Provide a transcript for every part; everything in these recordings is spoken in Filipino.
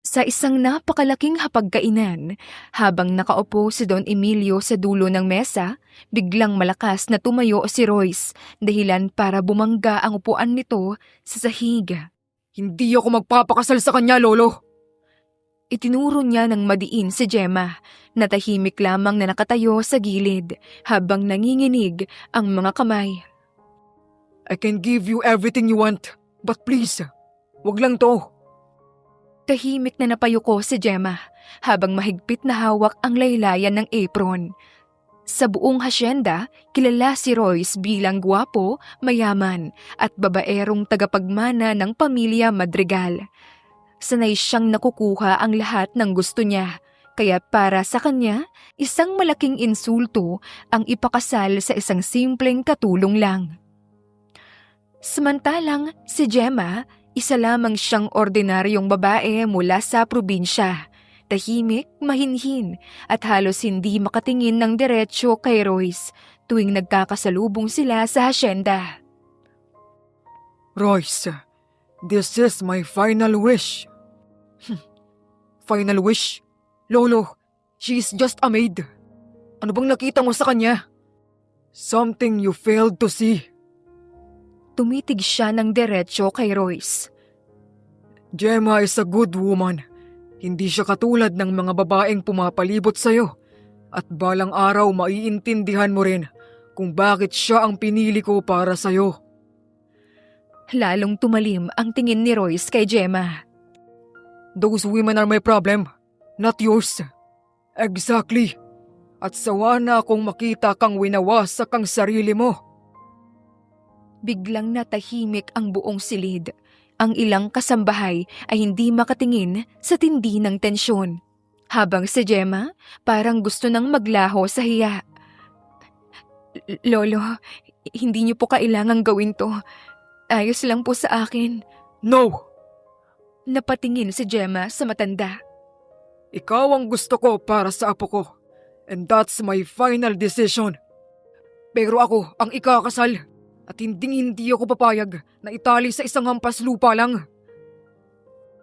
Sa isang napakalaking hapagkainan, habang nakaupo si Don Emilio sa dulo ng mesa, biglang malakas na tumayo si Royce, dahilan para bumangga ang upuan nito sa sahig. Hindi ako magpapakasal sa kanya, Lolo. Itinuro niya ng madiin si Gemma, na tahimik lamang na nakatayo sa gilid habang nanginginig ang mga kamay. I can give you everything you want, but please, wag lang to. Tahimik na napayuko si Gemma habang mahigpit na hawak ang laylayan ng apron. Sa buong hasyenda, kilala si Royce bilang gwapo, mayaman at babaerong tagapagmana ng pamilya Madrigal. Sanay siyang nakukuha ang lahat ng gusto niya, kaya para sa kanya, isang malaking insulto ang ipakasal sa isang simpleng katulong lang. Samantalang si Gemma, isa lamang siyang ordinaryong babae mula sa probinsya. Tahimik, mahinhin at halos hindi makatingin ng diretsyo kay Royce tuwing nagkakasalubong sila sa hasyenda. Royce, this is my final wish. Final wish? Lolo, she is just a maid. Ano bang nakita mo sa kanya? Something you failed to see. Tumitig siya ng diretsyo kay Royce. Gemma is a good woman. Hindi siya katulad ng mga babaeng pumapalibot sa'yo. At balang araw maiintindihan mo rin kung bakit siya ang pinili ko para sa'yo. Lalong tumalim ang tingin ni Royce kay Gemma. Those women are my problem, not yours. Exactly. At sawa na akong makita kang winawasak ang sarili mo. Biglang natahimik ang buong silid. Ang ilang kasambahay ay hindi makatingin sa tindi ng tensyon. Habang si Gemma parang gusto nang maglaho sa hiya. Lolo, hindi niyo po kailangang gawin to. Ayos lang po sa akin. No! Napatingin si Gemma sa matanda. Ikaw ang gusto ko para sa apo ko. And that's my final decision. Pero ako ang ikakasal. At hindi ako papayag na itali sa isang hampas lupa lang.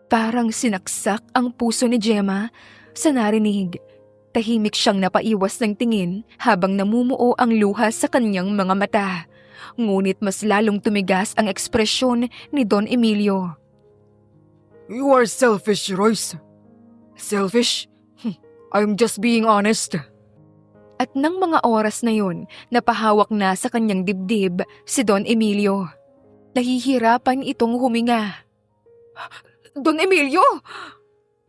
Parang sinaksak ang puso ni Gemma sa narinig. Tahimik siyang napaiwas ng tingin habang namumuo ang luha sa kanyang mga mata. Ngunit mas lalong tumigas ang ekspresyon ni Don Emilio. You are selfish, Royce. Selfish? I'm just being honest. At nang mga oras na yun, napahawak na sa kanyang dibdib si Don Emilio. Nahihirapan itong huminga. Don Emilio!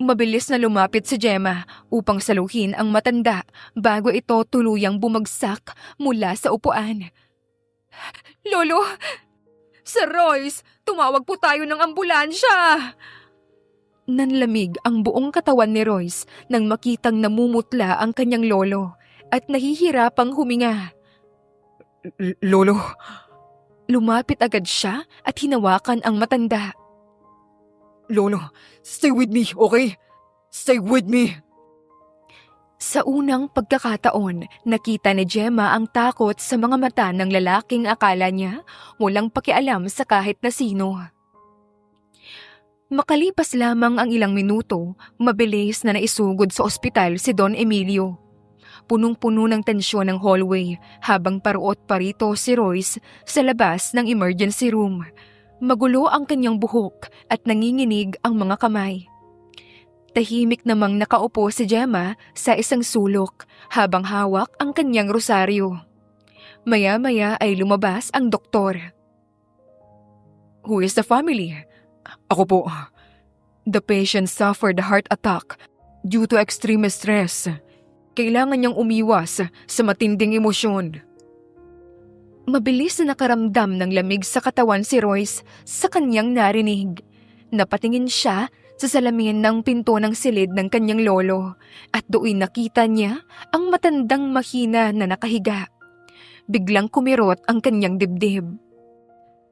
Mabilis na lumapit si Gemma upang saluhin ang matanda bago ito tuluyang bumagsak mula sa upuan. Lolo! Sir Royce, tumawag po tayo ng ambulansya! Nanlamig ang buong katawan ni Royce nang makitang namumutla ang kanyang lolo at nahihirapang huminga. Lolo? Lumapit agad siya at hinawakan ang matanda. Lolo, stay with me, okay? Stay with me. Sa unang pagkakataon, nakita ni Gemma ang takot sa mga mata ng lalaking akala niya walang pakialam sa kahit na sino. Makalipas lamang ang ilang minuto, mabilis na naisugod sa ospital si Don Emilio. Punong-puno ng tensyon ang hallway habang paruot parito si Royce sa labas ng emergency room. Magulo ang kanyang buhok at nanginginig ang mga kamay. Tahimik namang nakaupo si Gemma sa isang sulok habang hawak ang kanyang rosaryo. Maya-maya ay lumabas ang doktor. Who is the family? Ako po. The patient suffered a heart attack due to extreme stress. Kailangan niyang umiwas sa matinding emosyon. Mabilis na nakaramdam ng lamig sa katawan si Royce sa kanyang narinig. Napatingin siya sa salamin ng pinto ng silid ng kanyang lolo at doon nakita niya ang matandang mahina na nakahiga. Biglang kumirot ang kanyang dibdib.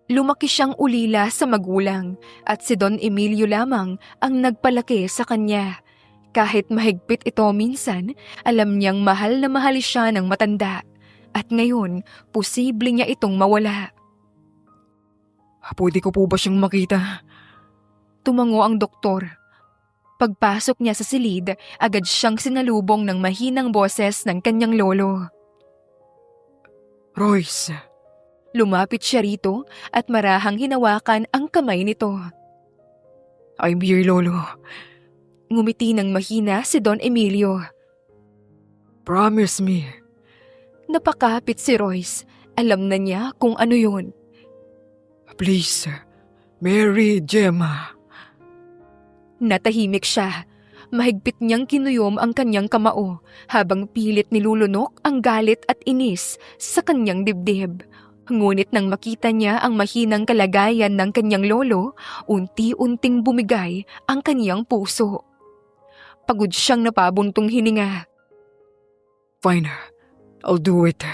Lumaki siyang ulila sa magulang at si Don Emilio lamang ang nagpalaki sa kanya. Kahit mahigpit ito minsan, alam niyang mahal na mahal siya ng matanda. At ngayon, posible niya itong mawala. Pwede ko po ba siyang makita? Tumango ang doktor. Pagpasok niya sa silid, agad siyang sinalubong ng mahinang boses ng kanyang lolo. Royce, Lumapit siya rito at marahang hinawakan ang kamay nito. I'm here, Lolo. Ngumiti ng mahina si Don Emilio. Promise me. Napakapit si Royce. Alam na niya kung ano yun. Please, Mary Gemma. Natahimik siya. Mahigpit niyang kinuyom ang kanyang kamao habang pilit nilulunok ang galit at inis sa kanyang dibdib. Ngunit nang makita niya ang mahinang kalagayan ng kanyang lolo, unti-unting bumigay ang kanyang puso. Pagod siyang napabuntong hininga. Fine, I'll do it.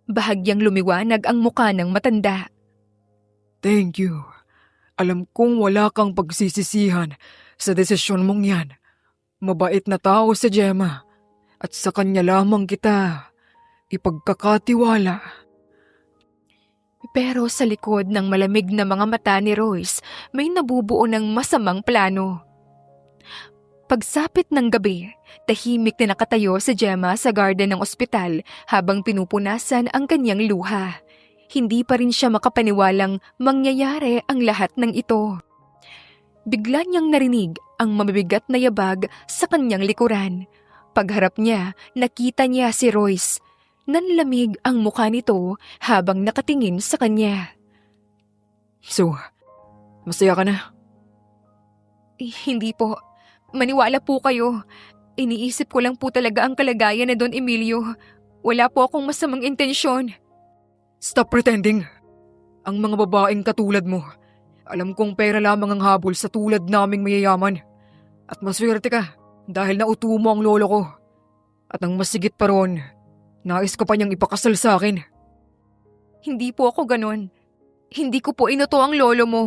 Bahagyang lumiwanag ang muka ng matanda. Thank you. Alam kong wala kang pagsisisihan sa desisyon mong yan. Mabait na tao si Gemma at sa kanya lamang kita ipagkakatiwala. Pero sa likod ng malamig na mga mata ni Royce, may nabubuo ng masamang plano. Pagsapit ng gabi, tahimik na nakatayo si Gemma sa garden ng ospital habang pinupunasan ang kanyang luha. Hindi pa rin siya makapaniwalang mangyayari ang lahat ng ito. Bigla niyang narinig ang mabibigat na yabag sa kanyang likuran. Pagharap niya, nakita niya si Royce. Nanlamig ang mukha nito habang nakatingin sa kanya. So, masaya ka na? Hindi po. Maniwala po kayo. Iniisip ko lang po talaga ang kalagayan ni Don Emilio. Wala po akong masamang intensyon. Stop pretending. Ang mga babaeng katulad mo, alam kong pera lamang ang habol sa tulad naming mayayaman. At maswerte ka dahil nauto mo ang lolo ko. At ang masigit pa ron, nais ka pa niyang ipakasal sa akin. Hindi po ako ganon. Hindi ko po inuto ang lolo mo.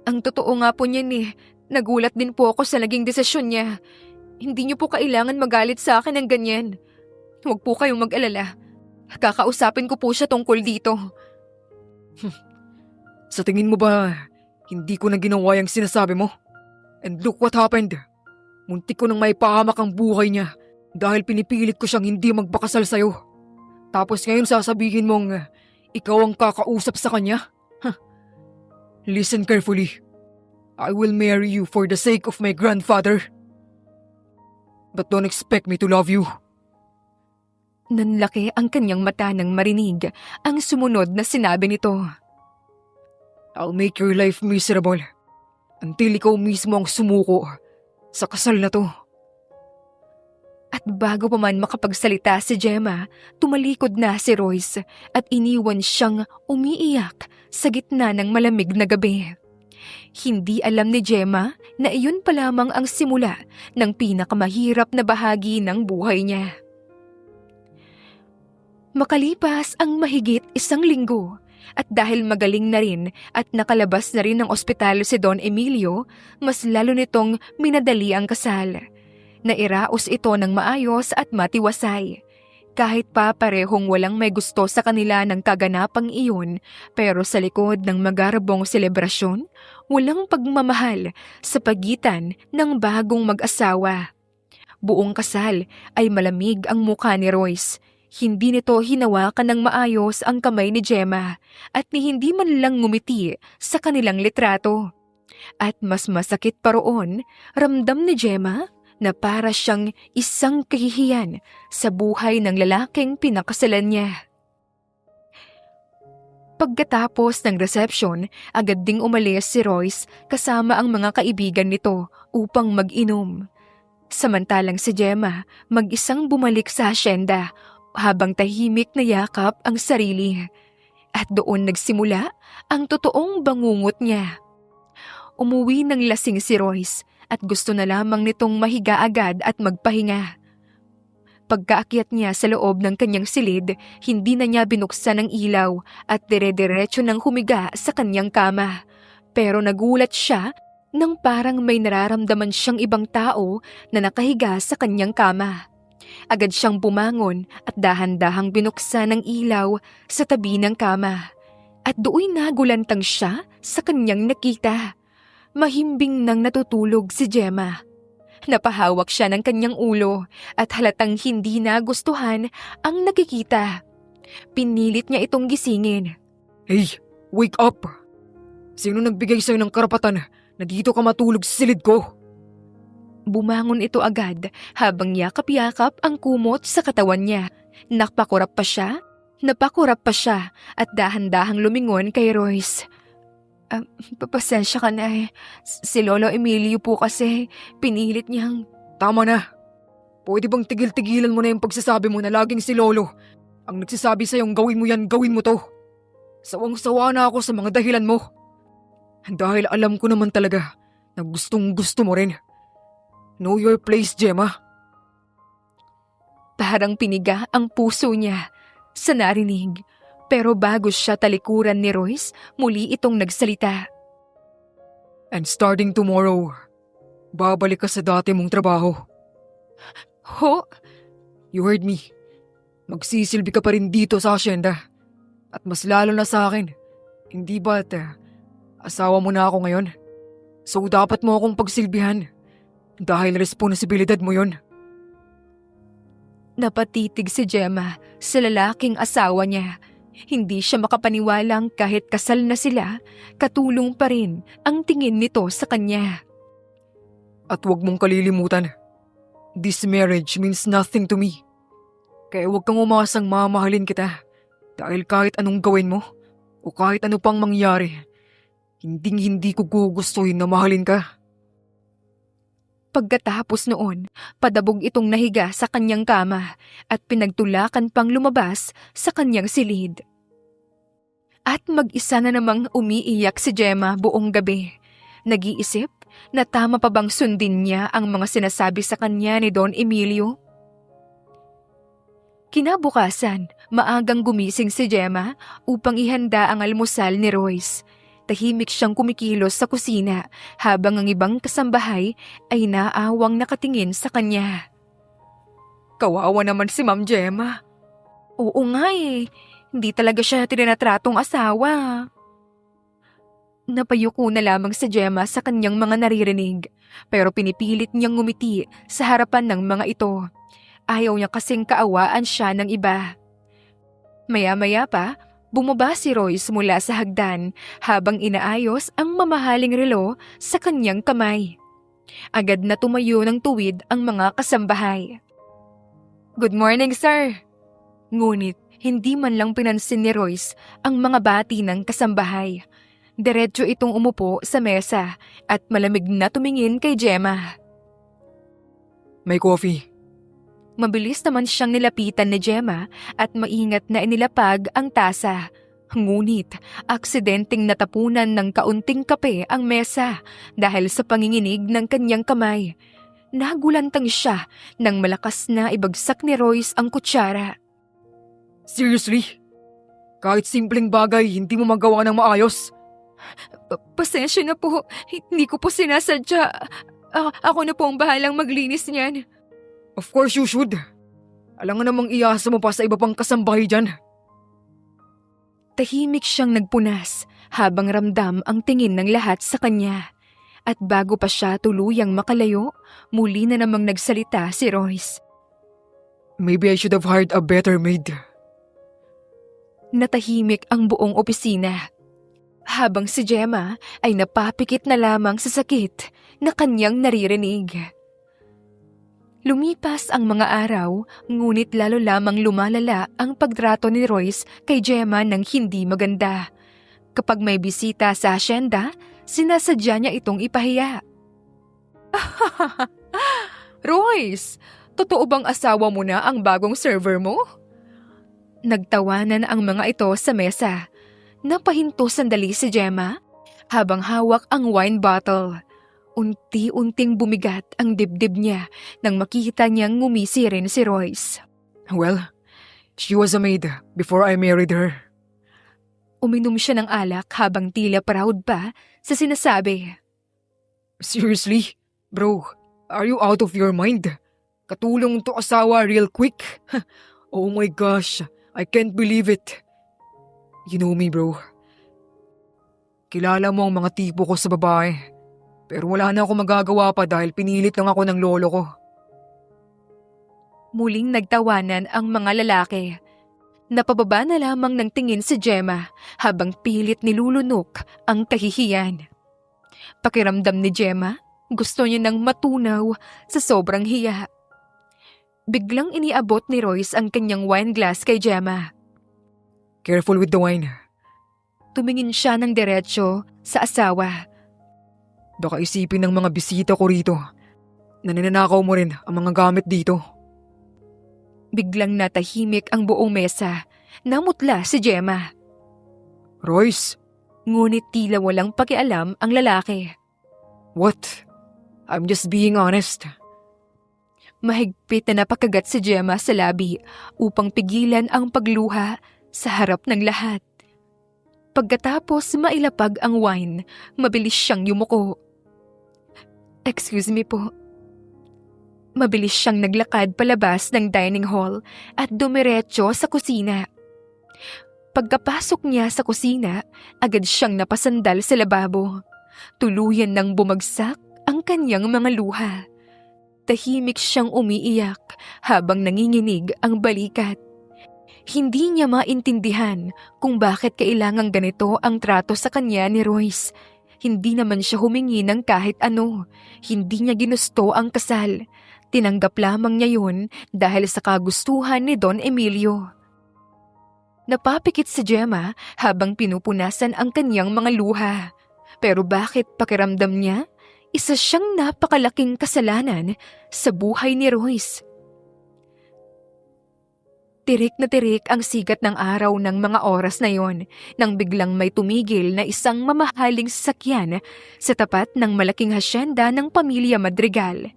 Ang totoo nga po niyan eh, nagulat din po ako sa naging desisyon niya. Hindi niyo po kailangan magalit sa akin ng ganyan. Huwag po kayong mag-alala. Kakausapin ko po siya tungkol dito. Sa tingin mo ba, hindi ko na ginawa yung sinasabi mo? And look what happened. Muntik ko nang maipahamak ang buhay niya dahil pinipilit ko siyang hindi magpakasal sa'yo. Tapos ngayon sasabihin mong ikaw ang kakausap sa kanya? Listen carefully. I will marry you for the sake of my grandfather. But don't expect me to love you. Nanlaki ang kanyang mata nang marinig ang sumunod na sinabi nito. I'll make your life miserable until ikaw mismo ang sumuko sa kasal na to. At bago pa man makapagsalita si Gemma, tumalikod na si Royce at iniwan siyang umiiyak sa gitna ng malamig na gabi. Hindi alam ni Gemma na iyon pa lamang ang simula ng pinakamahirap na bahagi ng buhay niya. Makalipas ang mahigit 1 linggo at dahil magaling na rin at nakalabas na rin ng ospital si Don Emilio, mas lalo nitong minadali ang kasal. Nairaos ito ng maayos at matiwasay. Kahit pa parehong walang may gusto sa kanila ng kaganapang iyon, pero sa likod ng magarabong selebrasyon, walang pagmamahal sa pagitan ng bagong mag-asawa. Buong kasal ay malamig ang mukha ni Royce. Hindi nito hinawakan ng maayos ang kamay ni Gemma at ni hindi man lang ngumiti sa kanilang litrato. At mas masakit pa roon, ramdam ni Gemma na para siyang isang kahihiyan sa buhay ng lalaking pinakasalan niya. Pagkatapos ng reception, agad ding umalis si Royce kasama ang mga kaibigan nito upang mag-inom. Samantalang si Gemma mag-isang bumalik sa asyenda habang tahimik na yakap ang sarili. At doon nagsimula ang totoong bangungot niya. Umuwi ng lasing si Royce at gusto na lamang nitong mahiga agad at magpahinga. Pagkaakyat niya sa loob ng kanyang silid, hindi na niya binuksan ang ilaw at dire-diretso nang humiga sa kanyang kama. Pero nagulat siya nang parang may nararamdaman siyang ibang tao na nakahiga sa kanyang kama. Agad siyang bumangon at dahan-dahang binuksan ang ilaw sa tabi ng kama. At do'y nagulantang siya sa kanyang nakita. mahimbing nang natutulog si Gemma. Napahawak siya ng kanyang ulo at halatang hindi nagustuhan ang nakikita. Pinilit niya itong gisingin. Hey, wake up! Sino nagbigay sa'yo ng karapatan na dito ka matulog sa silid ko? Bumangon ito agad habang yakap-yakap ang kumot sa katawan niya. Napakurap pa siya at dahan-dahang lumingon kay Royce. Pasensya ka na eh. Si Lolo Emilio po kasi pinilit niyang... Tama na. Pwede bang tigil-tigilan mo na yung pagsasabi mo na laging si Lolo ang nagsasabi sa'yong gawin mo yan, gawin mo to. Sawang-sawa na ako sa mga dahilan mo. Dahil alam ko naman talaga na gustong-gusto mo rin. Know your place, Gemma. Parang piniga ang puso niya sa narinig. Pero bago siya talikuran ni Royce, muli itong nagsalita. And starting tomorrow, babalik ka sa dati mong trabaho. Ho? You heard me. Magsisilbi ka pa rin dito sa asyenda. At mas lalo na sa akin. Hindi ba't asawa mo na ako ngayon? So dapat mo akong pagsilbihan. Dahil responsibilidad mo yon. Napatitig si Gemma sa lalaking asawa niya. Hindi siya makapaniwalang kahit kasal na sila, katulong pa rin ang tingin nito sa kanya. At huwag mong kalilimutan, this marriage means nothing to me. Kaya huwag kang umasang mamahalin kita dahil kahit anong gawin mo o kahit ano pang mangyari, hindi ko gugustuhin na mahalin ka. Pagkatapos noon, padabog itong nahiga sa kanyang kama at pinagtulakan pang lumabas sa kanyang silid. At mag-isa na namang umiiyak si Gemma buong gabi. Nag-iisip na tama pa bang sundin niya ang mga sinasabi sa kanya ni Don Emilio? Kinabukasan, maagang gumising si Gemma upang ihanda ang almusal ni Royce. Tahimik siyang kumikilos sa kusina habang ang ibang kasambahay ay naawang nakatingin sa kanya. Kawawa naman si Ma'am Gemma. Oo nga eh, hindi talaga siya tinatratong asawa. Napayuko na lamang si Gemma sa kanyang mga naririnig, pero pinipilit niyang ngumiti sa harapan ng mga ito. Ayaw niya kasing kaawaan siya ng iba. Maya-maya pa, bumaba si Royce mula sa hagdan habang inaayos ang mamahaling relo sa kanyang kamay. Agad na tumayo ng tuwid ang mga kasambahay. Good morning, sir. Ngunit hindi man lang pinansin ni Royce ang mga bati ng kasambahay. Diretso itong umupo sa mesa at malamig na tumingin kay Gemma. May coffee. Mabilis naman siyang nilapitan ni Gemma at maingat na inilapag ang tasa. Ngunit, aksidenteng natapunan ng kaunting kape ang mesa dahil sa panginginig ng kanyang kamay. Nagulantang siya nang malakas na ibagsak ni Royce ang kutsara. Seriously? Kahit simpleng bagay, hindi mo magawa ng maayos? Pasensya na po, hindi ko po sinasadya. Ako na po ang bahalang maglinis niyan. Of course you should. Alam nga namang iasa mo pa sa iba pang kasambahay dyan. Tahimik siyang nagpunas habang ramdam ang tingin ng lahat sa kanya. At bago pa siya tuluyang makalayo, muli na namang nagsalita si Royce. Maybe I should have hired a better maid. Natahimik ang buong opisina. Habang si Gemma ay napapikit na lamang sa sakit na kanyang naririnig. Lumipas ang mga araw, ngunit lalo lamang lumalala ang pagtrato ni Royce kay Gemma ng hindi maganda. Kapag may bisita sa asyenda, sinasadya niya itong ipahiya. Royce, totoo bang asawa mo na ang bagong server mo? Nagtawanan ang mga ito sa mesa. Napahinto sandali si Gemma habang hawak ang wine bottle. Unti-unting bumigat ang dibdib niya nang makita niyang ngumisi rin si Royce. Well, she was a maid before I married her. Uminom siya ng alak habang tila proud pa sa sinasabi. Seriously? Bro, are you out of your mind? Katulong to asawa real quick? Oh my gosh, I can't believe it. You know me, bro. Kilala mo ang mga tipo ko sa babae. Pero wala na ako magagawa pa dahil pinilit lang ako ng lolo ko. Muling nagtawanan ang mga lalaki. Napababa na lamang ng tingin si Gemma habang pilit nilulunok ang kahihiyan. Pakiramdam ni Gemma, gusto niya nang matunaw sa sobrang hiya. Biglang iniabot ni Royce ang kanyang wine glass kay Gemma. Careful with the wine. Tumingin siya ng diretsyo sa asawa. Baka isipin ng mga bisita ko rito na ninanakaw mo rin ang mga gamit dito. Biglang natahimik ang buong mesa. Namutla si Gemma. Royce, Ngunit tila walang pakialam ang lalaki. what? I'm just being honest. Mahigpit na napakagat si Gemma sa labi upang pigilan ang pagluha sa harap ng lahat. Pagkatapos mailapag ang wine, mabilis siyang yumuko. Excuse me po. Mabilis siyang naglakad palabas ng dining hall at dumiretso sa kusina. Pagkapasok niya sa kusina, agad siyang napasandal sa lababo. Tuluyan nang bumagsak ang kanyang mga luha. Tahimik siyang umiiyak habang nanginginig ang balikat. Hindi niya maintindihan kung bakit kailangang ganito ang trato sa kanya ni Royce. Hindi naman siya humingi ng kahit ano. Hindi niya ginusto ang kasal. Tinanggap lamang niya yun dahil sa kagustuhan ni Don Emilio. Napapikit si Gemma habang pinupunasan ang kanyang mga luha. Pero bakit pakiramdam niya? Isa siyang napakalaking kasalanan sa buhay ni Royce. Tirik na tirik ang sigat ng araw ng mga oras na yon nang biglang may tumigil na isang mamahaling sasakyan sa tapat ng malaking hasyenda ng pamilya Madrigal.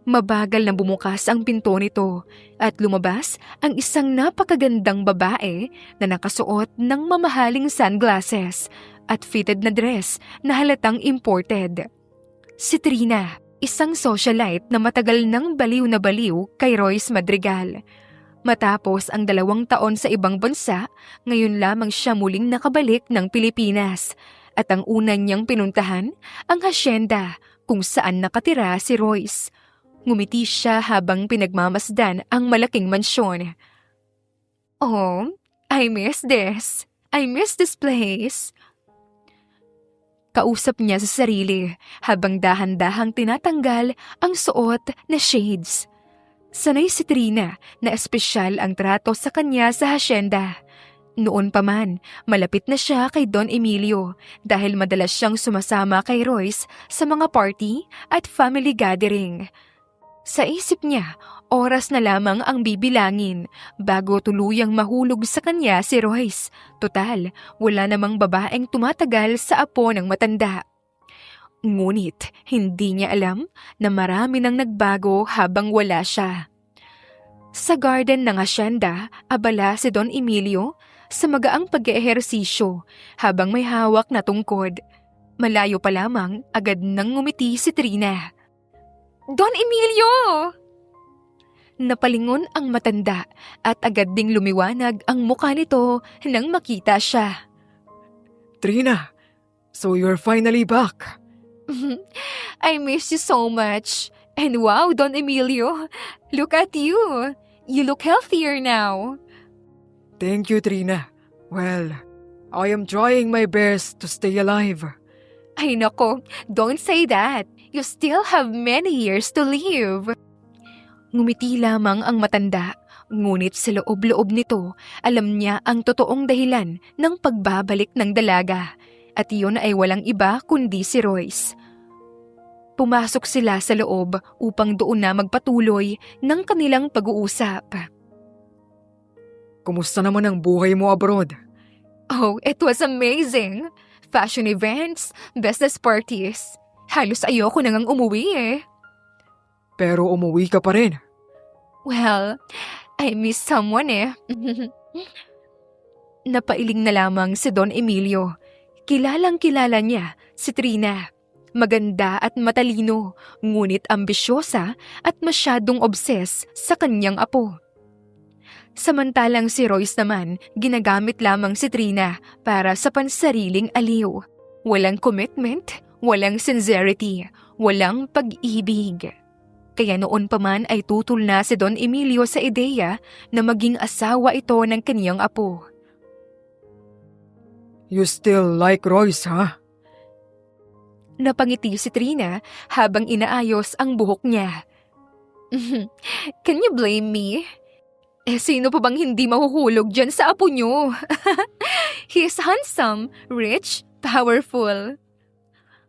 Mabagal na bumukas ang pinto nito at lumabas ang isang napakagandang babae na nakasuot ng mamahaling sunglasses at fitted na dress na halatang imported. Si Trina, isang socialite na matagal nang baliw na baliw kay Royce Madrigal. Matapos ang 2 taon sa ibang bansa, ngayon lamang siya muling nakabalik ng Pilipinas at ang una niyang pinuntahan ang hasyenda kung saan nakatira si Royce. Ngumiti siya habang pinagmamasdan ang malaking mansyon. Oh, I miss this. I miss this place. Kausap niya sa sarili habang dahan-dahang tinatanggal ang suot na shades. Sanay si Trina na espesyal ang trato sa kanya sa hasyenda. Noon pa man, malapit na siya kay Don Emilio dahil madalas siyang sumasama kay Royce sa mga party at family gathering. Sa isip niya, oras na lamang ang bibilangin bago tuluyang mahulog sa kanya si Royce. Total, wala namang babaeng tumatagal sa apo ng matanda. Ngunit hindi niya alam na marami nang nagbago habang wala siya. Sa garden ng hasyenda, abala si Don Emilio sa magaang pag-eehersisyo habang may hawak na tungkod. Malayo pa lamang, agad nang ngumiti si Trina. Don Emilio! Napalingon ang matanda at agad ding lumiwanag ang mukha nito nang makita siya. Trina, so you're finally back. I miss you so much. And wow, Don Emilio, look at you. You look healthier now. Thank you, Trina. Well, I am trying my best to stay alive. Ay nako, don't say that. You still have many years to live. Ngumiti lamang ang matanda, ngunit sa loob-loob nito, alam niya ang totoong dahilan ng pagbabalik ng dalaga. At iyon ay walang iba kundi si Royce. Pumasok sila sa loob upang doon na magpatuloy ng kanilang pag-uusap. Kumusta naman ang buhay mo abroad? Oh, it was amazing! Fashion events, business parties. Halos ayoko nang umuwi eh. Pero umuwi ka pa rin. Well, I miss someone eh. Napailing na lamang si Don Emilio. Kilalang-kilala niya si Trina. Maganda at matalino, ngunit ambisyosa at masyadong obses sa kanyang apo. Samantalang si Royce naman, ginagamit lamang si Trina para sa pansariling aliw. Walang commitment, walang sincerity, walang pag-ibig. Kaya noon pa man ay tutol na si Don Emilio sa ideya na maging asawa ito ng kaniyang apo. You still like Royce, ha? Napangiti si Trina habang inaayos ang buhok niya. Can you blame me? Sino pa bang hindi mahuhulog dyan sa apo niyo? He is handsome, rich, powerful.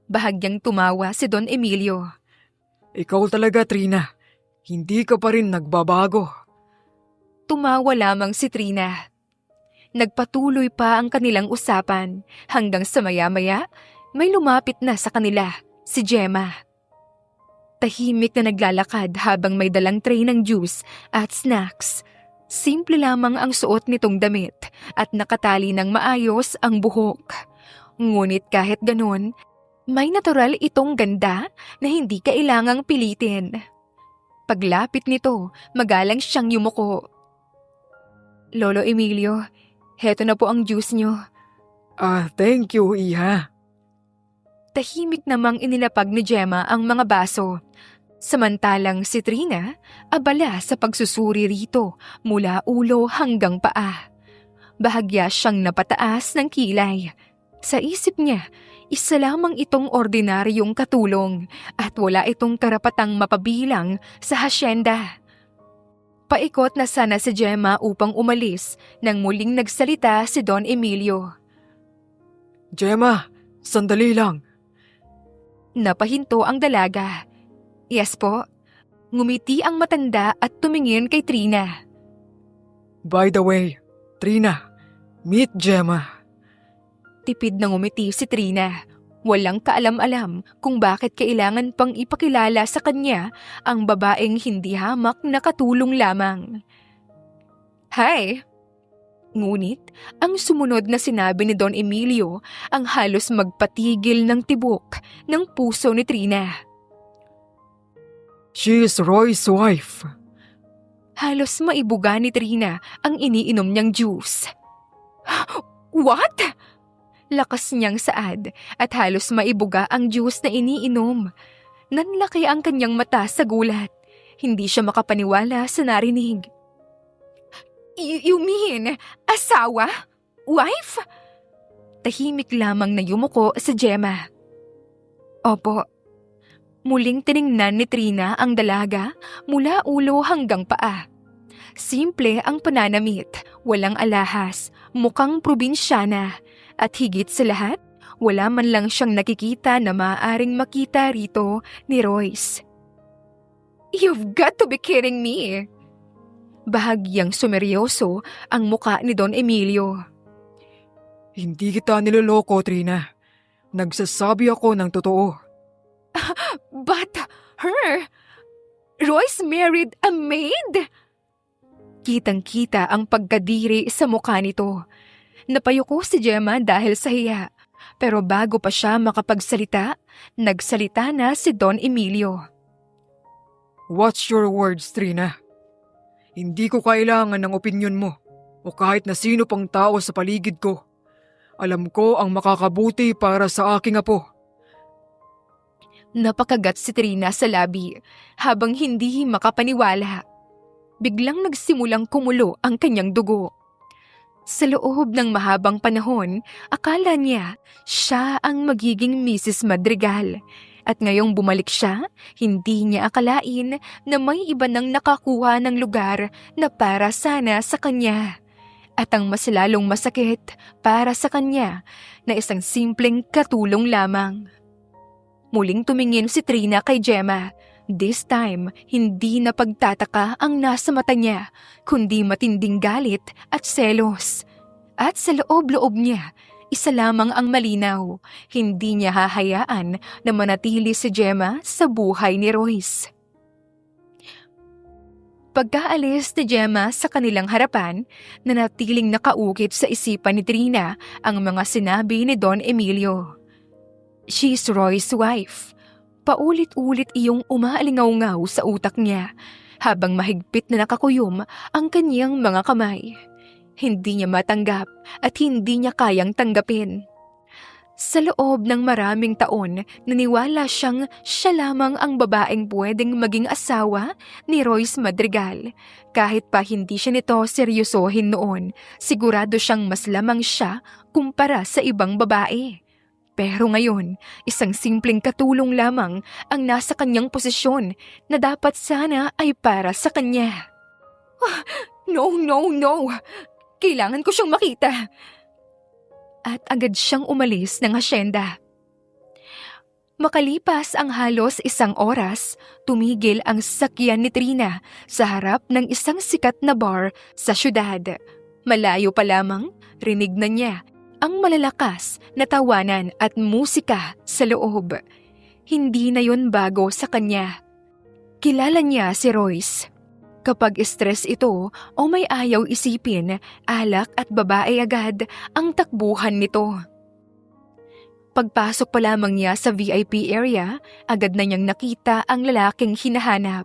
Bahagyang tumawa si Don Emilio. Ikaw talaga, Trina. Hindi ka pa rin nagbabago. Tumawa lamang si Trina. Nagpatuloy pa ang kanilang usapan hanggang sa maya-maya may lumapit na sa kanila, si Gemma. Tahimik na naglalakad habang may dalang tray ng juice at snacks. Simple lamang ang suot nitong damit at nakatali ng maayos ang buhok. Ngunit kahit ganon, may natural itong ganda na hindi kailangang pilitin. Paglapit nito, magalang siyang yumuko. Lolo Emilio, heto na po ang juice niyo. Thank you, Iha. Tahimik namang inilapag ni Gemma ang mga baso. Samantalang si Trina, abala sa pagsusuri rito mula ulo hanggang paa. Bahagya siyang napataas ng kilay. Sa isip niya, isa lamang itong ordinaryong katulong at wala itong karapatang mapabilang sa hasyenda. Paikot na sana si Gemma upang umalis nang muling nagsalita si Don Emilio. Gemma, sandali lang. Napahinto ang dalaga. Yes po. Ngumiti ang matanda at tumingin kay Trina. By the way, Trina, meet Gemma. Tipid na ngumiti si Trina. Walang kaalam-alam kung bakit kailangan pang ipakilala sa kanya ang babaeng hindi hamak na katulong lamang. Hi! Ngunit ang sumunod na sinabi ni Don Emilio ang halos magpatigil ng tibok ng puso ni Trina. She is Roy's wife. Halos maibuga ni Trina ang iniinom niyang juice. What? Lakas niyang saad at halos maibuga ang juice na iniinom. Nanlaki ang kanyang mata sa gulat. Hindi siya makapaniwala sa narinig. You mean, asawa? Wife? Tahimik lamang na yumuko sa Gemma. Opo. Muling tiningnan ni Trina ang dalaga mula ulo hanggang paa. Simple ang pananamit, walang alahas, mukhang probinsyana. At higit sa lahat, wala man lang siyang nakikita na maaaring makita rito ni Royce. You've got to be kidding me! Bahagyang sumeryoso ang muka ni Don Emilio. Hindi kita niloloko, Trina. Nagsasabi ako ng totoo. But her? Royce married a maid? Kitang-kita ang pagkadiri sa mukha nito. Napayuko si Gemma dahil sa hiya. Pero bago pa siya makapagsalita, nagsalita na si Don Emilio. Watch your words, Trina. Hindi ko kailangan ng opinyon mo o kahit na sino pang tao sa paligid ko. Alam ko ang makakabuti para sa aking apo. Napakagat si Trina sa labi habang hindi makapaniwala. Biglang nagsimulang kumulo ang kanyang dugo. Sa loob ng mahabang panahon, akala niya siya ang magiging Mrs. Madrigal. At ngayong bumalik siya, hindi niya akalain na may iba nang nakakuha ng lugar na para sana sa kanya. At ang mas lalong masakit para sa kanya na isang simpleng katulong lamang. Muling tumingin si Trina kay Gemma. This time, hindi na pagtataka ang nasa mata niya, kundi matinding galit at selos. At sa loob-loob niya, isa lamang ang malinaw. Hindi niya hahayaan na manatili si Gemma sa buhay ni Royce. Pagkaalis ni Gemma sa kanilang harapan, nanatiling nakaukit sa isipan ni Trina ang mga sinabi ni Don Emilio. She's Roy's wife. Paulit-ulit iyong umaalingaw-ngaw sa utak niya habang mahigpit na nakakuyom ang kanyang mga kamay. Hindi niya matanggap at hindi niya kayang tanggapin. Sa loob ng maraming taon, naniwala siyang siya lamang ang babaeng pwedeng maging asawa ni Royce Madrigal. Kahit pa hindi siya nito seryosohin noon, sigurado siyang mas lamang siya kumpara sa ibang babae. Pero ngayon, isang simpleng katulong lamang ang nasa kanyang posisyon na dapat sana ay para sa kanya. No, no, no! Kailangan ko siyang makita! At agad siyang umalis ng asyenda. Makalipas ang halos 1 oras, tumigil ang sasakyan ni Trina sa harap ng isang sikat na bar sa syudad. Malayo pa lamang, rinig na niya ang malalakas na tawanan at musika sa loob. Hindi na yon bago sa kanya. Kilala niya si Royce. Kapag stress ito o may ayaw isipin, alak at babae agad ang takbuhan nito. Pagpasok pa lamang niya sa VIP area, agad na niyang nakita ang lalaking hinahanap.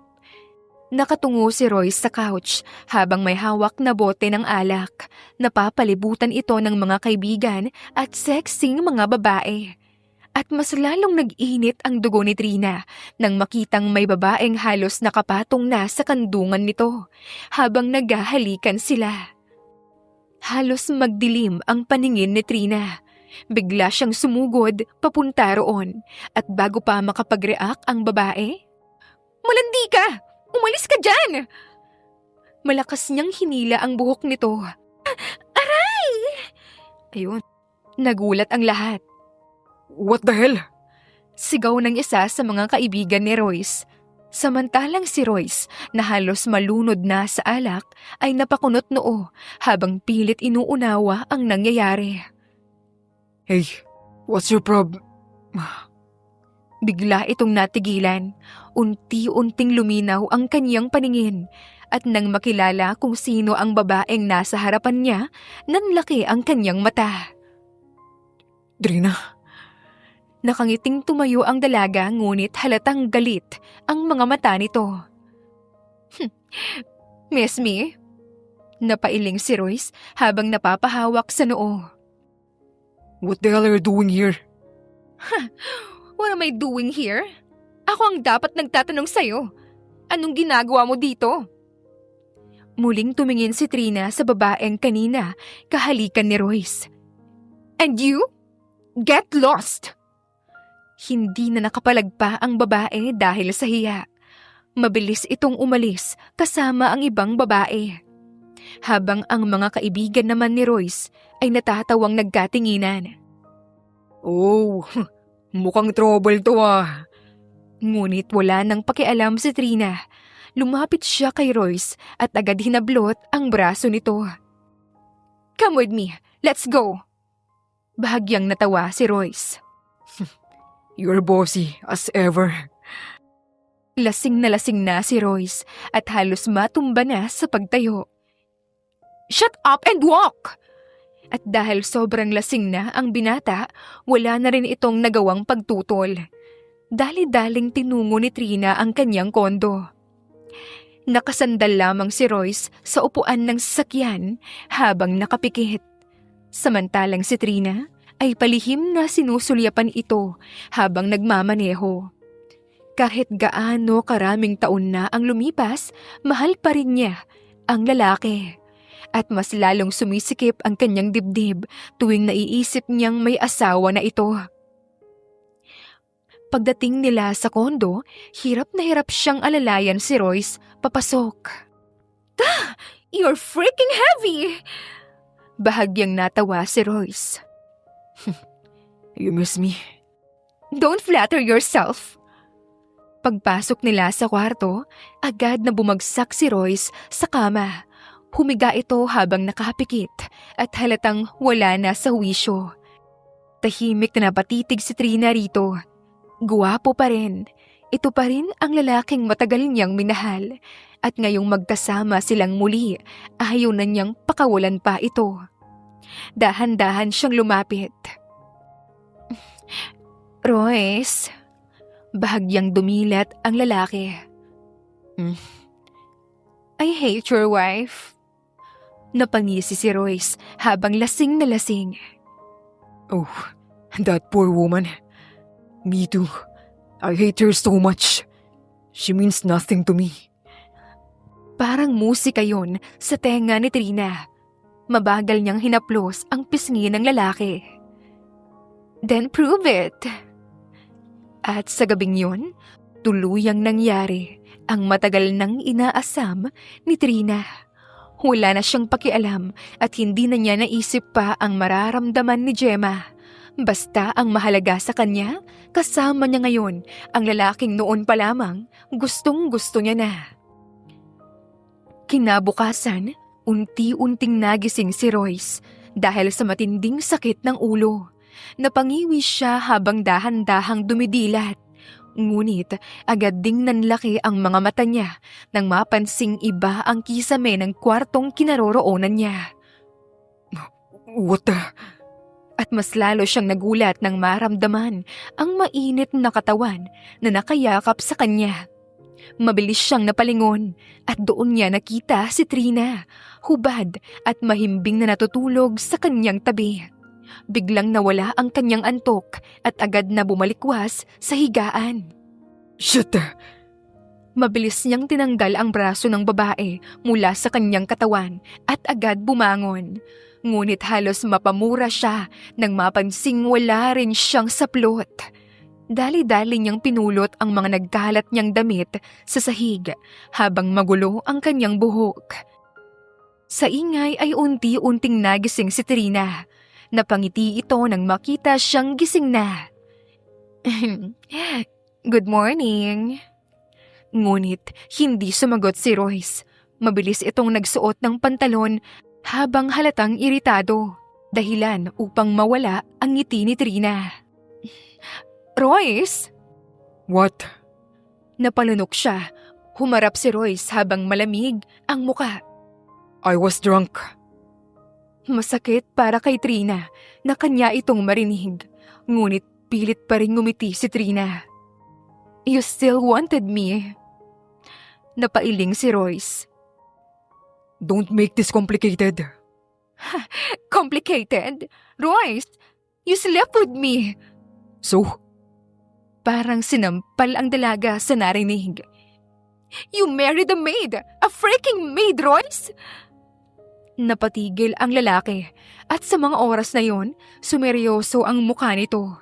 Nakatungo si Royce sa couch habang may hawak na bote ng alak. Napapalibutan ito ng mga kaibigan at sexing mga babae. At mas lalong nag-init ang dugo ni Trina nang makitang may babaeng halos nakapatong na sa kandungan nito habang naghahalikan sila. Halos magdilim ang paningin ni Trina. Bigla siyang sumugod papunta roon at bago pa makapag-react ang babae, "Malandi ka! Umalis ka dyan!" Malakas niyang hinila ang buhok nito. "Aray!" Ayun, nagulat ang lahat. What the hell? Sigaw ng isa sa mga kaibigan ni Royce. Samantalang si Royce, na halos malunod na sa alak, ay napakunot noo habang pilit inuunawa ang nangyayari. Hey, what's your problem? Bigla itong natigilan. Unti-unting luminaw ang kanyang paningin at nang makilala kung sino ang babaeng nasa harapan niya, nanlaki ang kanyang mata. Trina? Nakangiting tumayo ang dalaga ngunit halatang galit ang mga mata nito. "Miss me?" Napailing si Royce habang napapahawak sa noo. What the hell are you doing here? What am I doing here? Ako ang dapat nagtatanong sa'yo. Anong ginagawa mo dito? Muling tumingin si Trina sa babaeng kanina kahalikan ni Royce. "And you? Get lost!" Hindi na nakapalagpa ang babae dahil sa hiya. Mabilis itong umalis kasama ang ibang babae. Habang ang mga kaibigan naman ni Royce ay natatawang nagkatinginan. Oh, mukhang trouble to ah. Ngunit wala nang pakialam si Trina. Lumapit siya kay Royce at agad hinablot ang braso nito. "Come with me, let's go." Bahagyang natawa si Royce. You're bossy as ever. Lasing na si Royce at halos matumba na sa pagtayo. "Shut up and walk!" At dahil sobrang lasing na ang binata, wala na rin itong nagawang pagtutol. Dali-daling tinungo ni Trina ang kanyang kondo. Nakasandal lamang si Royce sa upuan ng sasakyan habang nakapikit. Samantalang si Trina ay palihim na sinusulyapan ito habang nagmamaneho. Kahit gaano karaming taon na ang lumipas, mahal pa rin niya ang lalaki. At mas lalong sumisikip ang kanyang dibdib tuwing naiisip niyang may asawa na ito. Pagdating nila sa kondo, hirap na hirap siyang alalayan si Royce papasok. "You're freaking heavy!" Bahagyang natawa si Royce. You miss me? "Don't flatter yourself." Pagpasok nila sa kwarto, agad na bumagsak si Royce sa kama. Humiga ito habang nakapikit at halatang wala na sa huwisyo. Tahimik na napatitig si Trina rito. Guwapo pa rin. Ito pa rin ang lalaking matagal niyang minahal. At ngayong magkasama silang muli, ayaw na niyang pakawalan pa ito. Dahan-dahan siyang lumapit. "Royce," bahagyang dumilat ang lalaki. "I hate your wife." Napangisi si Royce habang lasing na lasing. Oh, That poor woman. Me too. I hate her so much. She means nothing to me. Parang musika yon sa tenga ni Trina. Mabagal niyang hinaplos ang pisngi ng lalaki. Then prove it. At sa gabing yun, tuluyang nangyari ang matagal nang inaasam ni Trina. Wala na siyang pakialam at hindi na niya naisip pa ang mararamdaman ni Gemma. Basta ang mahalaga sa kanya, kasama niya ngayon ang lalaking noon pa lamang gustong-gusto niya na. Kinabukasan, unti-unting nagising si Royce dahil sa matinding sakit ng ulo. Napangiwi siya habang dahan-dahang dumidilat. Ngunit agad ding nanlaki ang mga mata niya nang mapansing iba ang kisame ng kwartong kinaroroonan niya. What the... At mas lalo siyang nagulat nang maramdaman ang mainit na katawan na nakayakap sa kanya. Mabilis siyang napalingon at doon niya nakita si Trina, hubad at mahimbing na natutulog sa kanyang tabi. Biglang nawala ang kanyang antok at agad na bumalikwas sa higaan. Shit! Mabilis niyang tinanggal ang braso ng babae mula sa kanyang katawan at agad bumangon. Ngunit halos mapamura siya nang mapansing wala rin siyang saplot. Dali-dali niyang pinulot ang mga nagkalat niyang damit sa sahig habang magulo ang kanyang buhok. Sa ingay ay unti-unting nagising si Trina. Napangiti ito nang makita siyang gising na. Good morning. Ngunit hindi sumagot si Royce. Mabilis itong nagsuot ng pantalon habang halatang iritado, dahilan upang mawala ang ngiti ni Trina. Royce? What? Napalunok siya. Humarap si Royce habang malamig ang muka. I was drunk. Masakit para kay Trina na kanya itong marinig. Ngunit pilit pa rin ngumiti si Trina. You still wanted me. Napailing si Royce. Don't make this complicated. Complicated? Royce, you slept with me. So? Parang sinampal ang dalaga sa narinig. You married a maid! A freaking maid, Royce! Napatigil ang lalaki at sa mga oras na yon, sumeryoso ang mukha nito.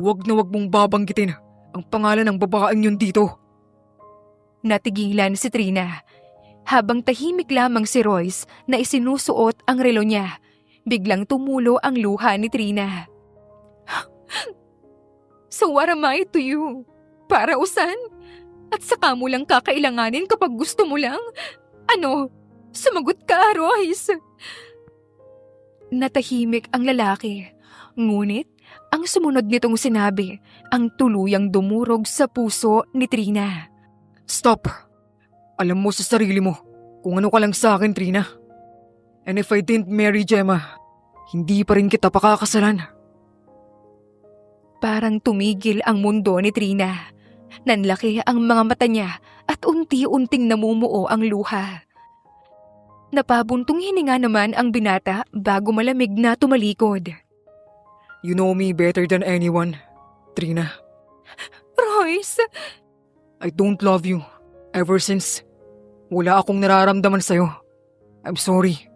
Wag na wag mong babanggitin ang pangalan ng babaeng yun dito. Natigilan si Trina. Habang tahimik lamang si Royce na isinusuot ang relo niya, biglang tumulo ang luha ni Trina. So what am I to you? Para usan? At saka mo lang kakailanganin kapag gusto mo lang? Ano? Sumagot ka, Royce! Natahimik ang lalaki. Ngunit, ang sumunod nitong sinabi ang tuluyang dumurog sa puso ni Trina. Stop! Alam mo sa sarili mo kung ano ka lang sa akin, Trina. And if I didn't marry Gemma, hindi pa rin kita pakakasalan. Parang tumigil ang mundo ni Trina. Nanlaki ang mga mata niya at unti-unting namumuo ang luha. Napabuntong hininga naman ang binata bago malamig na tumalikod. You know me better than anyone, Trina. Royce! I don't love you. Ever since, wala akong nararamdaman sa'yo. I'm sorry.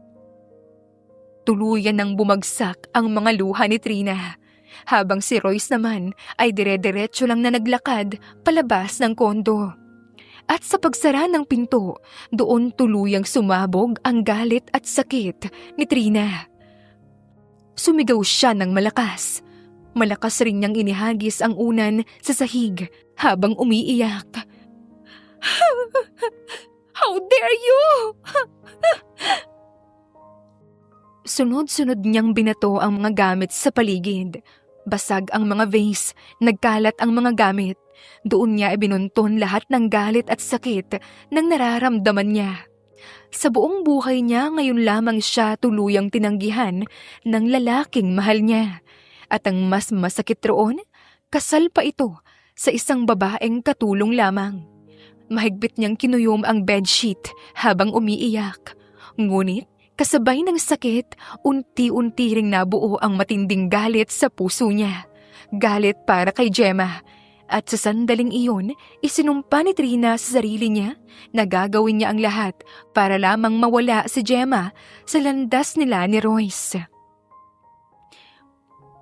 Tuluyan nang bumagsak ang mga luha ni Trina, habang si Royce naman ay dire-diretso lang na naglakad palabas ng kondo. At sa pagsara ng pinto, doon tuluyang sumabog ang galit at sakit ni Trina. Sumigaw siya ng malakas. Malakas rin niyang inihagis ang unan sa sahig habang umiiyak. How dare you! Sunod-sunod niyang binato ang mga gamit sa paligid. Basag ang mga vase, nagkalat ang mga gamit. Doon niya ibinunton lahat ng galit at sakit ng nararamdaman niya. Sa buong buhay niya ngayon lamang siya tuluyang tinanggihan ng lalaking mahal niya. At ang mas masakit roon, kasal pa ito sa isang babaeng katulong lamang. Mahigpit niyang kinuyom ang bedsheet habang umiiyak. Ngunit Kasabay ng sakit, unti-unti ring nabuo ang matinding galit sa puso niya. Galit para kay Gemma. At sa sandaling iyon, isinumpa ni Trina sa sarili niya na gagawin niya ang lahat para lamang mawala si Gemma sa landas nila ni Royce.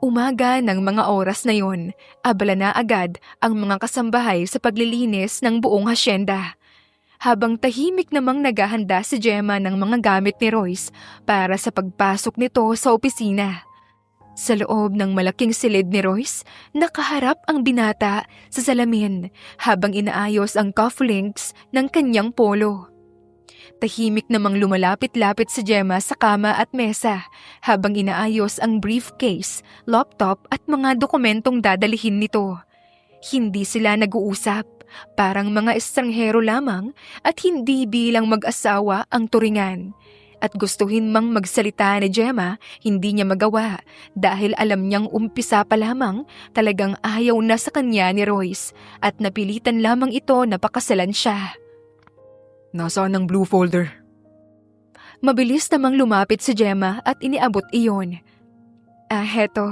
Umaga ng mga oras na yon, abala na agad ang mga kasambahay sa paglilinis ng buong hasyenda. Habang tahimik namang naghahanda si Gemma ng mga gamit ni Royce para sa pagpasok nito sa opisina. Sa loob ng malaking silid ni Royce, nakaharap ang binata sa salamin habang inaayos ang cufflinks ng kanyang polo. Tahimik namang lumalapit-lapit si Gemma sa kama at mesa habang inaayos ang briefcase, laptop at mga dokumentong dadalihin nito. Hindi sila nag-uusap, parang mga estranghero lamang at hindi bilang mag-asawa ang turingan. At gustuhin mang magsalita ni Gemma, hindi niya magawa dahil alam niyang umpisa pa lamang talagang ayaw na sa kanya ni Royce at napilitan lamang ito na pakasalan siya. Nasaan ang blue folder? Mabilis namang lumapit si Gemma at iniabot iyon. Heto.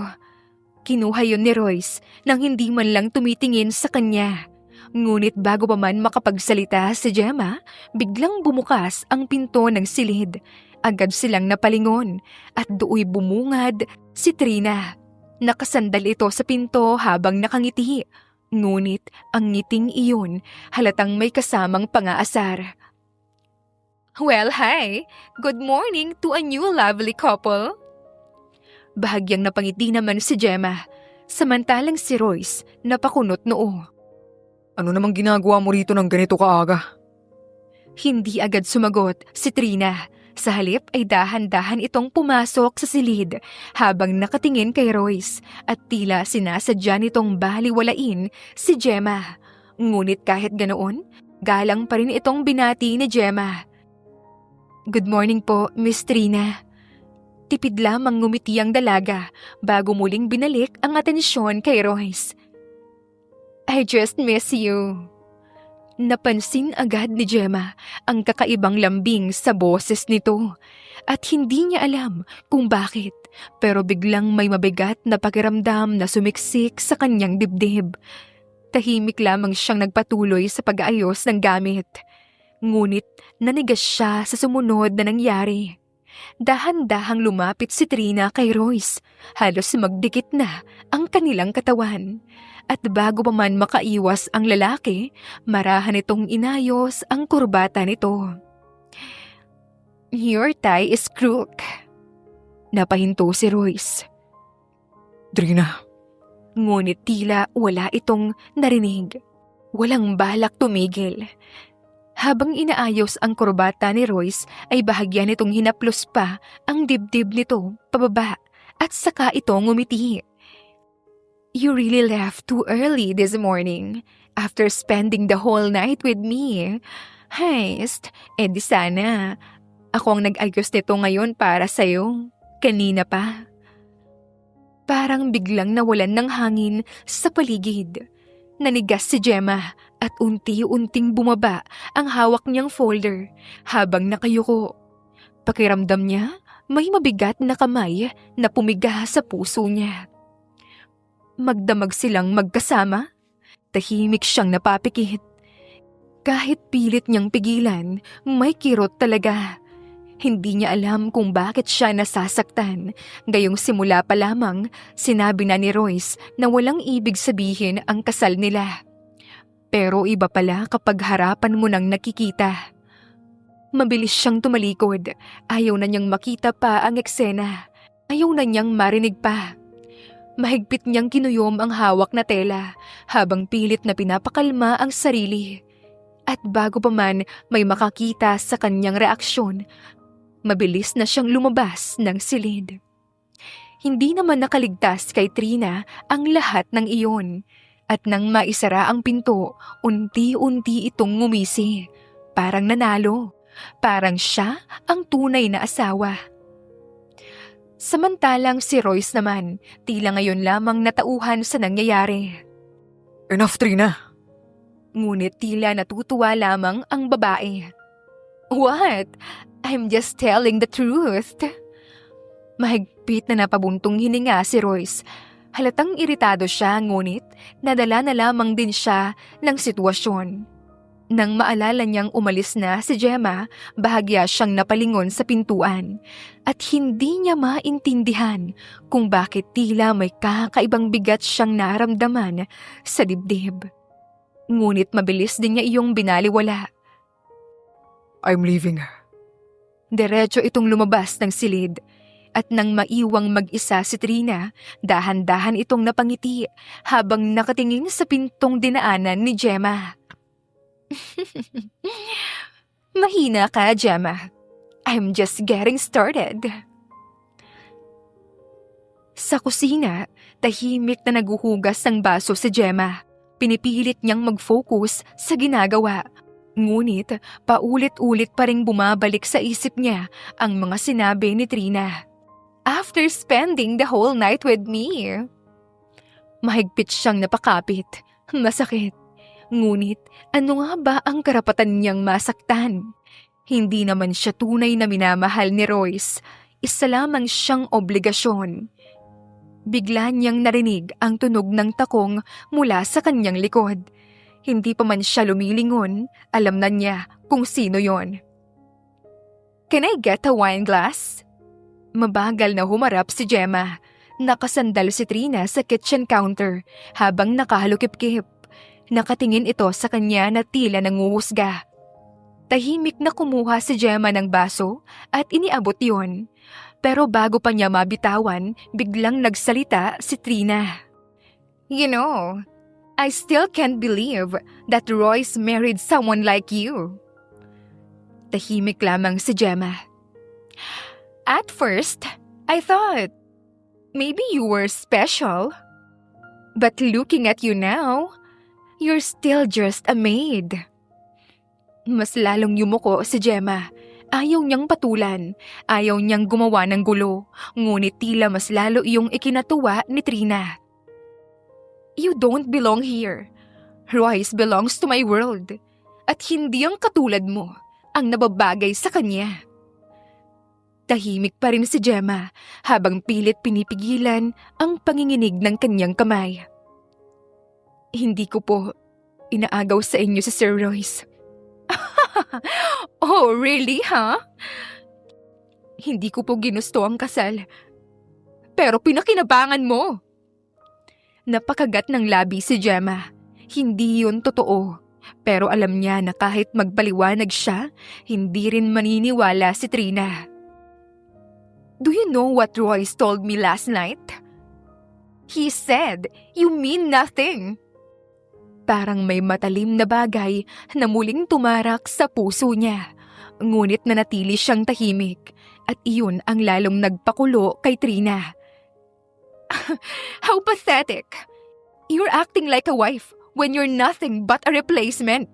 Kinuha yun ni Royce nang hindi man lang tumitingin sa kanya. Ngunit bago pa man makapagsalita si Gemma, biglang bumukas ang pinto ng silid. Agad silang napalingon at dooy bumungad si Trina. Nakasandal ito sa pinto habang nakangiti. Ngunit ang ngiting iyon halatang may kasamang pangaasar. Well, hi! Good morning to a new lovely couple. Bahagyang napangiti naman si Gemma, samantalang si Royce napakunot noo. Ano namang ginagawa mo rito ng ganito kaaga? Hindi agad sumagot si Trina. Sa halip ay dahan-dahan itong pumasok sa silid habang nakatingin kay Royce at tila sinasadya nitong baliwalain si Gemma. Ngunit kahit ganoon, galang pa rin itong binati ni Gemma. Good morning po, Miss Trina. Tipid lamang ngumiti ang dalaga bago muling binalik ang atensyon kay Royce. I just miss you. Napansin agad ni Gemma ang kakaibang lambing sa boses nito at hindi niya alam kung bakit pero biglang may mabigat na pakiramdam na sumiksik sa kanyang dibdib. Tahimik lamang siyang nagpatuloy sa pag-aayos ng gamit. Ngunit nanigas siya sa sumunod na nangyari. Dahan-dahang lumapit si Trina kay Royce. Halos magdikit na ang kanilang katawan. At bago pa man makaiwas ang lalaki, marahan itong inayos ang kurbata nito. Your tie is crook. Napahinto si Royce. Trina. Ngunit tila wala itong narinig. Walang balak tumigil. Habang inaayos ang kurbata ni Royce ay bahagya nitong hinaplos pa ang dibdib nito pababa at saka ito ngumiti. You really left too early this morning after spending the whole night with me. Heist, di sana. Ako ang nag-ayos nito ngayon para sa'yo. Kanina pa. Parang biglang nawalan ng hangin sa paligid. Nanigas si Gemma at unti-unting bumaba ang hawak niyang folder habang nakayuko. Pakiramdam niya may mabigat na kamay na pumiga sa puso niya. Magdamag silang magkasama. Tahimik siyang napapikit. Kahit pilit niyang pigilan, may kirot talaga. Hindi niya alam kung bakit siya nasasaktan. Gayong simula pa lamang, sinabi na ni Royce na walang ibig sabihin ang kasal nila. Pero iba pala kapag harapan mo nang nakikita. Mabilis siyang tumalikod. Ayaw na niyang makita pa ang eksena. Ayaw na niyang marinig pa. Mahigpit niyang kinuyom ang hawak na tela habang pilit na pinapakalma ang sarili. At bago pa man may makakita sa kanyang reaksyon, mabilis na siyang lumabas ng silid. Hindi naman nakaligtas kay Trina ang lahat ng iyon. At nang maisara ang pinto, unti-unti itong ngumisi. Parang nanalo. Parang siya ang tunay na asawa. Samantalang si Royce naman, tila ngayon lamang natauhan sa nangyayari. Enough, Trina. Ngunit tila natutuwa lamang ang babae. What? I'm just telling the truth. Mahigpit na napabuntong hininga si Royce. Halatang iritado siya, ngunit nadala na lamang din siya ng sitwasyon. Nang maalala niyang umalis na si Gemma, bahagya siyang napalingon sa pintuan at hindi niya maintindihan kung bakit tila may kakaibang bigat siyang naramdaman sa dibdib. Ngunit mabilis din niya iyong binaliwala. I'm leaving. Diretso itong lumabas ng silid at nang maiwang mag-isa si Trina, dahan-dahan itong napangiti habang nakatingin sa pintong dinaanan ni Gemma. Mahina ka, Gemma. I'm just getting started. Sa kusina, tahimik na naguhugas ng baso si Gemma. Pinipilit niyang mag-focus sa ginagawa. Ngunit paulit-ulit pa ring bumabalik sa isip niya ang mga sinabi ni Trina. After spending the whole night with me. Mahigpit siyang napakapit. Masakit. Ngunit ano nga ba ang karapatan niyang masaktan? Hindi naman siya tunay na minamahal ni Royce. Isa lamang siyang obligasyon. Bigla niyang narinig ang tunog ng takong mula sa kanyang likod. Hindi pa man siya lumilingon, alam na niya kung sino yon. Can I get a wine glass? Mabagal na humarap si Gemma. Nakasandal si Trina sa kitchen counter habang nakahalukip-kip. Nakatingin ito sa kanya na tila nanguhusga. Tahimik na kumuha si Gemma ng baso at iniabot yon. Pero bago pa niya mabitawan, biglang nagsalita si Trina. You know, I still can't believe that Royce married someone like you. Tahimik lamang si Gemma. At first, I thought maybe you were special. But looking at you now, you're still just a maid. Mas lalong yumuko si Gemma. Ayaw niyang patulan. Ayaw niyang gumawa ng gulo. Ngunit tila mas lalo iyong ikinatuwa ni Trina. You don't belong here. Royce belongs to my world. At hindi ang katulad mo ang nababagay sa kanya. Tahimik pa rin si Gemma habang pilit pinipigilan ang panginginig ng kanyang kamay. Hindi ko po inaagaw sa inyo si Sir Royce. Oh, really, huh? Hindi ko po ginusto ang kasal. Pero pinakinabangan mo. Napakagat ng labi si Gemma. Hindi yun totoo. Pero alam niya na kahit magpaliwanag siya, hindi rin maniniwala si Trina. Do you know what Royce told me last night? He said, you mean nothing. Parang may matalim na bagay na muling tumarak sa puso niya. Ngunit nanatili siyang tahimik at iyon ang lalong nagpakulo kay Trina. How pathetic! You're acting like a wife when you're nothing but a replacement.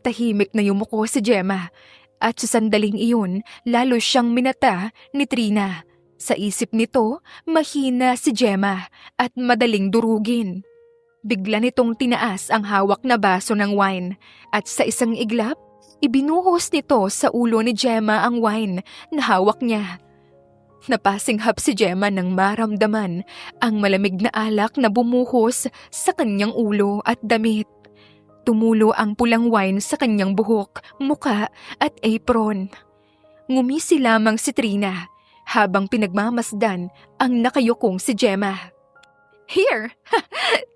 Tahimik na yumuko si Gemma at sa sandaling iyon lalo siyang minata ni Trina. Sa isip nito, mahina si Gemma at madaling durugin. Bigla nitong tinaas ang hawak na baso ng wine at sa isang iglap, ibinuhos nito sa ulo ni Gemma ang wine na hawak niya. Napasinghap si Gemma nang maramdaman ang malamig na alak na bumuhos sa kanyang ulo at damit. Tumulo ang pulang wine sa kanyang buhok, muka at apron. Ngumisi lamang si Trina habang pinagmamasdan ang nakayukong si Gemma. Here,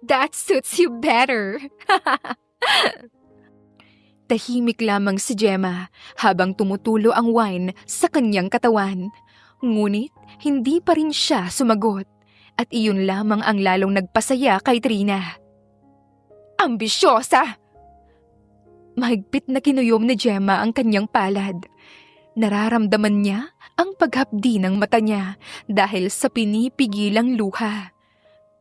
that suits you better. Tahimik lamang si Gemma habang tumutulo ang wine sa kanyang katawan. Ngunit hindi pa rin siya sumagot at iyon lamang ang lalong nagpasaya kay Trina. Ambisyosa! Mahigpit na kinuyom ni Gemma ang kanyang palad. Nararamdaman niya ang paghapdi ng mata niya dahil sa pinipigilang luha.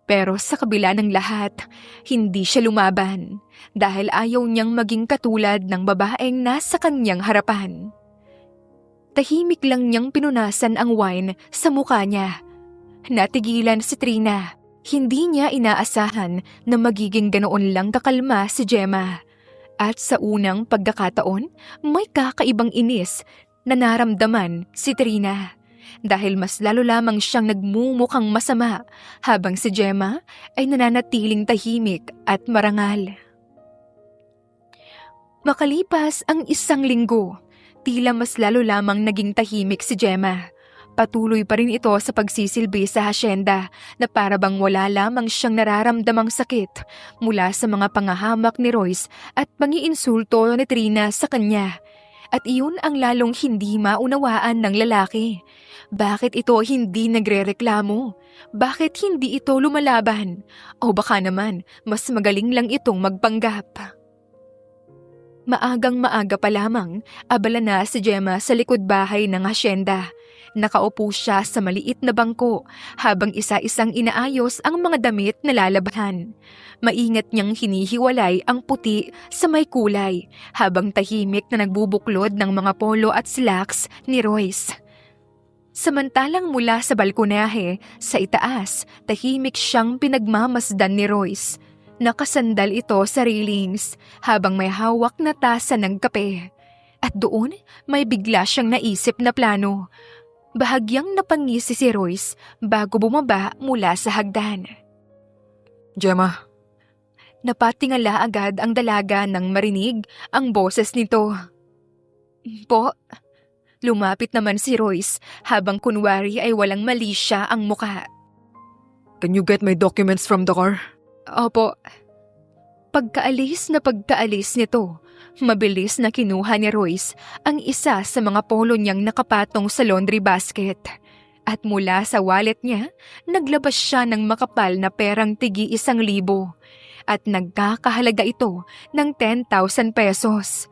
Pero sa kabila ng lahat, hindi siya lumaban dahil ayaw niyang maging katulad ng babaeng nasa kanyang harapan. Tahimik lang niyang pinunasan ang wine sa mukha niya. Natigilan si Trina. Hindi niya inaasahan na magiging ganoon lang kakalma si Gemma. At sa unang pagkakataon, may kakaibang inis na naramdaman si Trina. Dahil mas lalo lamang siyang nagmumukhang masama habang si Gemma ay nananatiling tahimik at marangal. Makalipas ang 1 linggo, tila mas lalo lamang naging tahimik si Gemma. Patuloy pa rin ito sa pagsisilbi sa hasyenda na para bang wala lamang siyang nararamdamang sakit mula sa mga pangahamak ni Royce at pangiinsulto ni Trina sa kanya. At iyon ang lalong hindi maunawaan ng lalaki. Bakit ito hindi nagrereklamo? Bakit hindi ito lumalaban? O baka naman, mas magaling lang itong magpanggap. Maagang maaga pa lamang, abala na si Gemma sa likod bahay ng hasyenda. Nakaupo siya sa maliit na bangko habang isa-isang inaayos ang mga damit na lalabahan. Maingat niyang hinihiwalay ang puti sa may kulay habang tahimik na nagbubuklod ng mga polo at slacks ni Royce. Samantalang mula sa balkonahe, sa itaas, tahimik siyang pinagmamasdan ni Royce. Nakasandal ito sa railings habang may hawak na tasa ng kape. At doon, may bigla siyang naisip na plano. Bahagyang napangisi si Royce bago bumaba mula sa hagdan. Gemma, Napatingala agad ang dalaga nang marinig ang boses nito. Po, lumapit naman si Royce habang kunwari ay walang mali siya ang muka. can you get my documents from the car? Opo. Pagkaalis nito, mabilis na kinuha ni Royce ang isa sa mga polo niyang nakapatong sa laundry basket. At mula sa wallet niya, naglabas siya ng makapal na perang tig-1,000 at nagkakahalaga ito ng 10,000 pesos.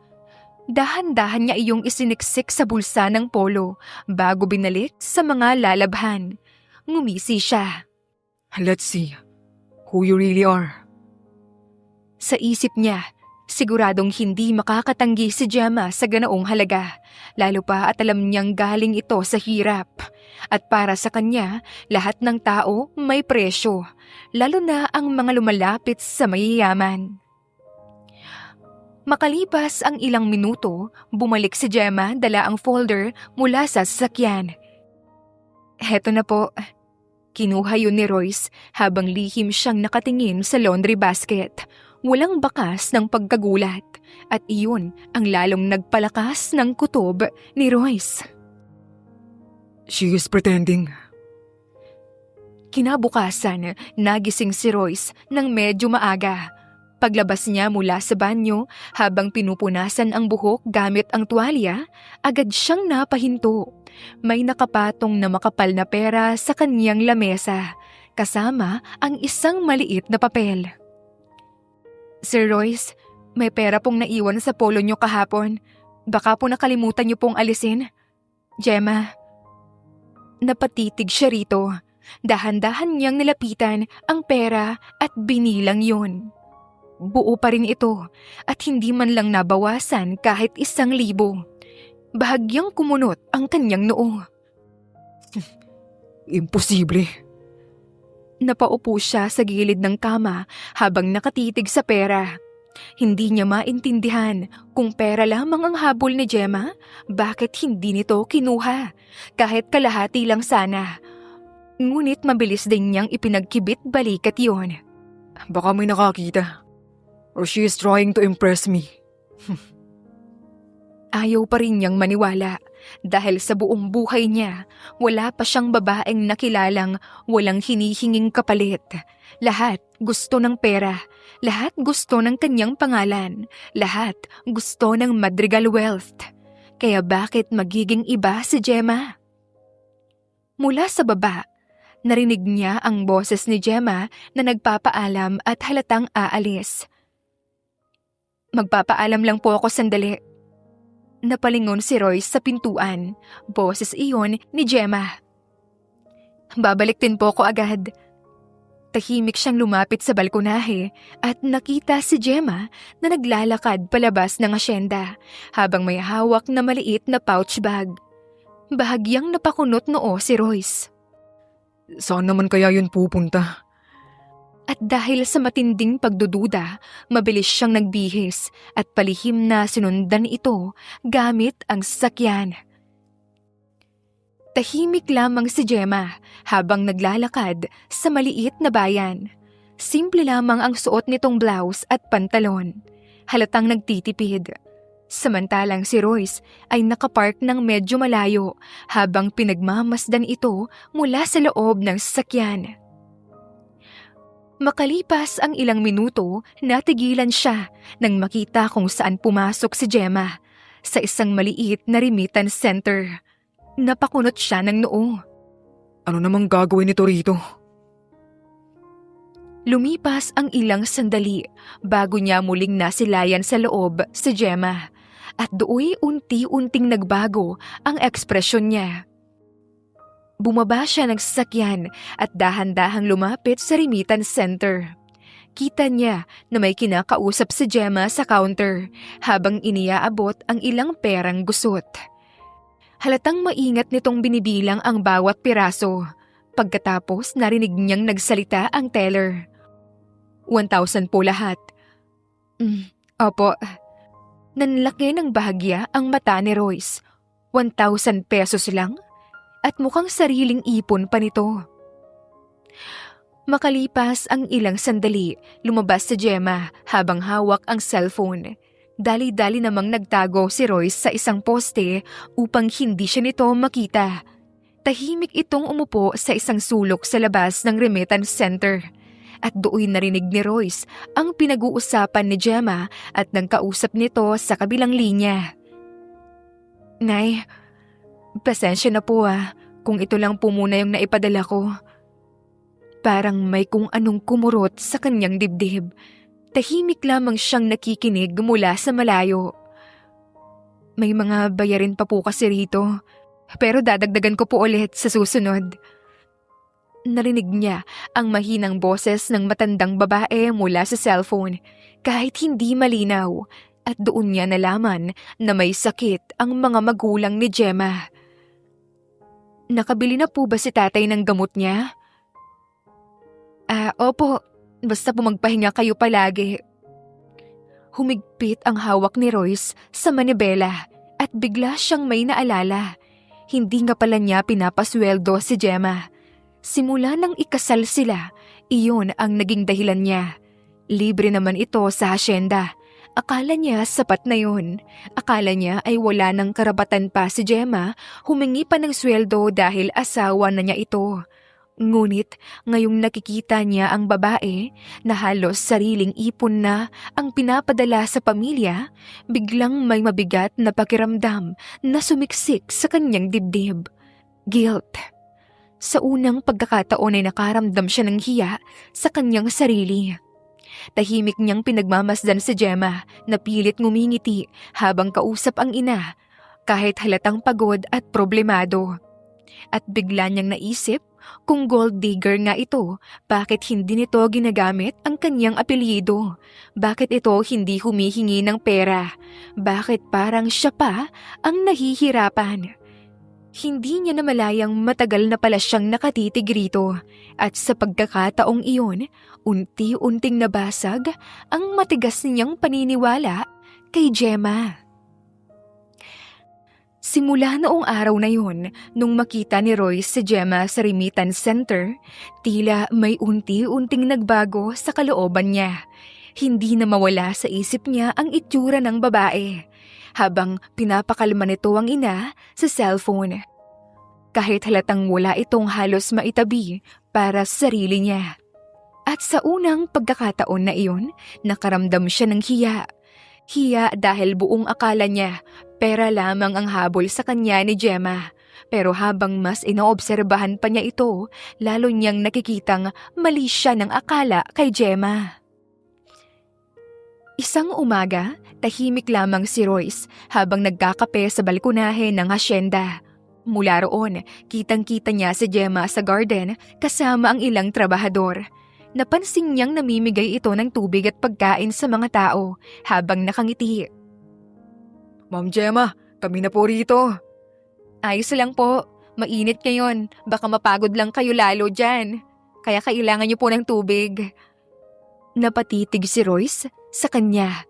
Dahan-dahan niya iyong isiniksik sa bulsa ng polo bago binalik sa mga lalabhan. Ngumisi siya. Let's see who you really are. Sa isip niya, siguradong hindi makakatanggi si Gemma sa ganoong halaga, lalo pa at alam niyang galing ito sa hirap. At para sa kanya, lahat ng tao may presyo, lalo na ang mga lumalapit sa mayayaman. Makalipas ang ilang minuto, bumalik si Gemma dala ang folder mula sa sasakyan. Heto na po. Kinuha yun ni Royce habang lihim siyang nakatingin sa laundry basket. Walang bakas ng pagkagulat at iyon ang lalong nagpalakas ng kutob ni Royce. She is pretending. Kinabukasan, nagising si Royce ng medyo maaga. Paglabas niya mula sa banyo habang pinupunasan ang buhok gamit ang tuwalya, agad siyang napahinto. May nakapatong na makapal na pera sa kanyang lamesa, kasama ang isang maliit na papel. Sir Royce, may pera pong naiwan sa polo niyo kahapon. Baka po nakalimutan niyo pong alisin. Gemma. Napatitig siya rito. Dahan-dahan niyang nilapitan ang pera at binilang yun. Buo pa rin ito at hindi man lang nabawasan kahit 1,000. Bahagyang kumunot ang kanyang noo. Imposible. Napaupo siya sa gilid ng kama habang nakatitig sa pera. Hindi niya maintindihan kung pera lamang ang habol ni Gemma, bakit hindi nito kinuha, kahit kalahati lang sana. Ngunit mabilis din niyang ipinagkibit balikat yon. Baka may nakakita. Or she is trying to impress me. Ayaw pa rin niyang maniwala dahil sa buong buhay niya, wala pa siyang babaeng nakilalang walang hinihinging kapalit. Lahat gusto ng pera, lahat gusto ng kanyang pangalan, lahat gusto ng Madrigal wealth. Kaya bakit magiging iba si Gemma? Mula sa baba, narinig niya ang boses ni Gemma na nagpapaalam at halatang aalis. Magpapaalam lang po ako sandali. Napalingon si Royce sa pintuan. Boses iyon ni Gemma. Babalik din po ako agad. Tahimik siyang lumapit sa balkonahe at nakita si Gemma na naglalakad palabas ng asyenda habang may hawak na maliit na pouch bag. Bahagyang napakunot noo si Royce. Saan naman kaya yun pupunta? At dahil sa matinding pagdududa, mabilis siyang nagbihis at palihim na sinundan ito gamit ang sasakyan. Tahimik lamang si Gemma habang naglalakad sa maliit na bayan. Simple lamang ang suot nitong blouse at pantalon. Halatang nagtitipid. Samantalang si Royce ay nakapark ng medyo malayo habang pinagmamasdan ito mula sa loob ng sasakyan. Makalipas ang ilang minuto, natigilan siya nang makita kung saan pumasok si Gemma sa isang maliit na remittance center. Napakunot siya ng noo. Ano namang gagawin nito rito? Lumipas ang ilang sandali bago niya muling nasilayan sa loob si Gemma at dooy unti-unting nagbago ang ekspresyon niya. Bumaba siya ng sasakyan at dahan-dahang lumapit sa remittance center. Kita niya na may kinakausap si Gemma sa counter habang iniaabot ang ilang perang gusot. Halatang maingat nitong binibilang ang bawat piraso. Pagkatapos narinig niyang nagsalita ang teller. 1,000 po lahat. Opo. Nanlaki ng bahagya ang mata ni Royce. 1,000 pesos lang? At mukhang sariling ipon pa nito. Makalipas ang ilang sandali, lumabas si Gemma habang hawak ang cellphone. Dali-dali namang nagtago si Royce sa isang poste upang hindi siya nito makita. Tahimik itong umupo sa isang sulok sa labas ng remittance center. At doon narinig ni Royce ang pinag-uusapan ni Gemma at nang kausap nito sa kabilang linya. Nay, pasensya na po kung ito lang po muna yung naipadala ko. Parang may kung anong kumurot sa kanyang dibdib. Tahimik lamang siyang nakikinig mula sa malayo. May mga bayarin pa po kasi rito, pero dadagdagan ko po ulit sa susunod. Narinig niya ang mahinang boses ng matandang babae mula sa cellphone kahit hindi malinaw at doon niya nalaman na may sakit ang mga magulang ni Gemma. Nakabili na po ba si tatay ng gamot niya? Opo. Basta po magpahinga kayo palagi. Humigpit ang hawak ni Royce sa manibela at bigla siyang may naalala. Hindi nga pala niya pinapasweldo si Gemma. Simula nang ikasal sila, iyon ang naging dahilan niya. Libre naman ito sa hasyenda. Akala niya sapat na yun. Akala niya ay wala ng karapatan pa si Gemma, humingi pa ng sweldo dahil asawa na niya ito. Ngunit ngayong nakikita niya ang babae na halos sariling ipon na ang pinapadala sa pamilya, biglang may mabigat na pakiramdam na sumiksik sa kanyang dibdib. Guilt. Sa unang pagkakataon ay nakaramdam siya ng hiya sa kanyang sarili. Tahimik niyang pinagmamasdan si Gemma na pilit ngumingiti habang kausap ang ina, kahit halatang pagod at problemado. At bigla niyang naisip kung gold digger nga ito, bakit hindi nito ginagamit ang kanyang apelyido? Bakit ito hindi humihingi ng pera? Bakit parang siya pa ang nahihirapan? Hindi niya namalayang matagal na pala siyang nakatitig rito at sa pagkakataong iyon, unti-unting nabasag ang matigas niyang paniniwala kay Gemma. Simula noong araw na yun, nung makita ni Royce si Gemma sa remittance center, tila may unti-unting nagbago sa kalooban niya. Hindi na mawala sa isip niya ang itsura ng babae, habang pinapakalma nito ang ina sa cellphone. Kahit halatang wala itong halos maitabi para sa sarili niya. At sa unang pagkakataon na iyon, nakaramdam siya ng hiya. Hiya dahil buong akala niya pera lamang ang habol sa kanya ni Gemma. Pero habang mas inoobserbahan pa niya ito, lalo niyang nakikitang mali siya ng akala kay Gemma. Isang umaga, tahimik lamang si Royce habang nagkakape sa balkonahe ng hasyenda. Mula roon, kitang-kita niya si Gemma sa garden kasama ang ilang trabahador. Napansin niyang namimigay ito ng tubig at pagkain sa mga tao habang nakangiti. Ma'am Gemma, kami na po rito. Ayos lang po. Mainit ngayon. Baka mapagod lang kayo lalo dyan. Kaya kailangan niyo po ng tubig. Napatitig si Royce sa kanya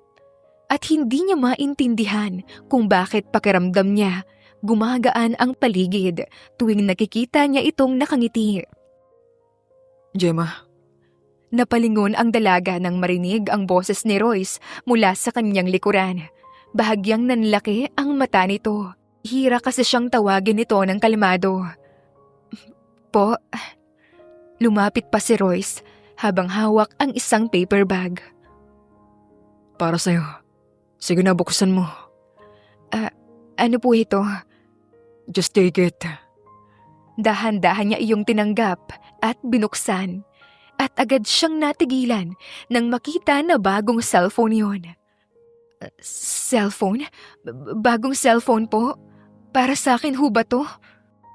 at hindi niya maintindihan kung bakit pakiramdam niya gumagaan ang paligid tuwing nakikita niya itong nakangiti. Gemma, Napalingon ang dalaga nang marinig ang boses ni Royce mula sa kanyang likuran. Bahagyang nanlaki ang mata nito. Hira kasi siyang tawagin ito ng kalmado. Po, lumapit pa si Royce habang hawak ang isang paper bag. para sa'yo. Sige na, buksan mo. Ano po ito? Just take it. Dahan-dahan niya iyong tinanggap at binuksan. At agad siyang natigilan nang makita na bagong cellphone yon. Cellphone? Bagong cellphone po? Para sa akin ho ba to?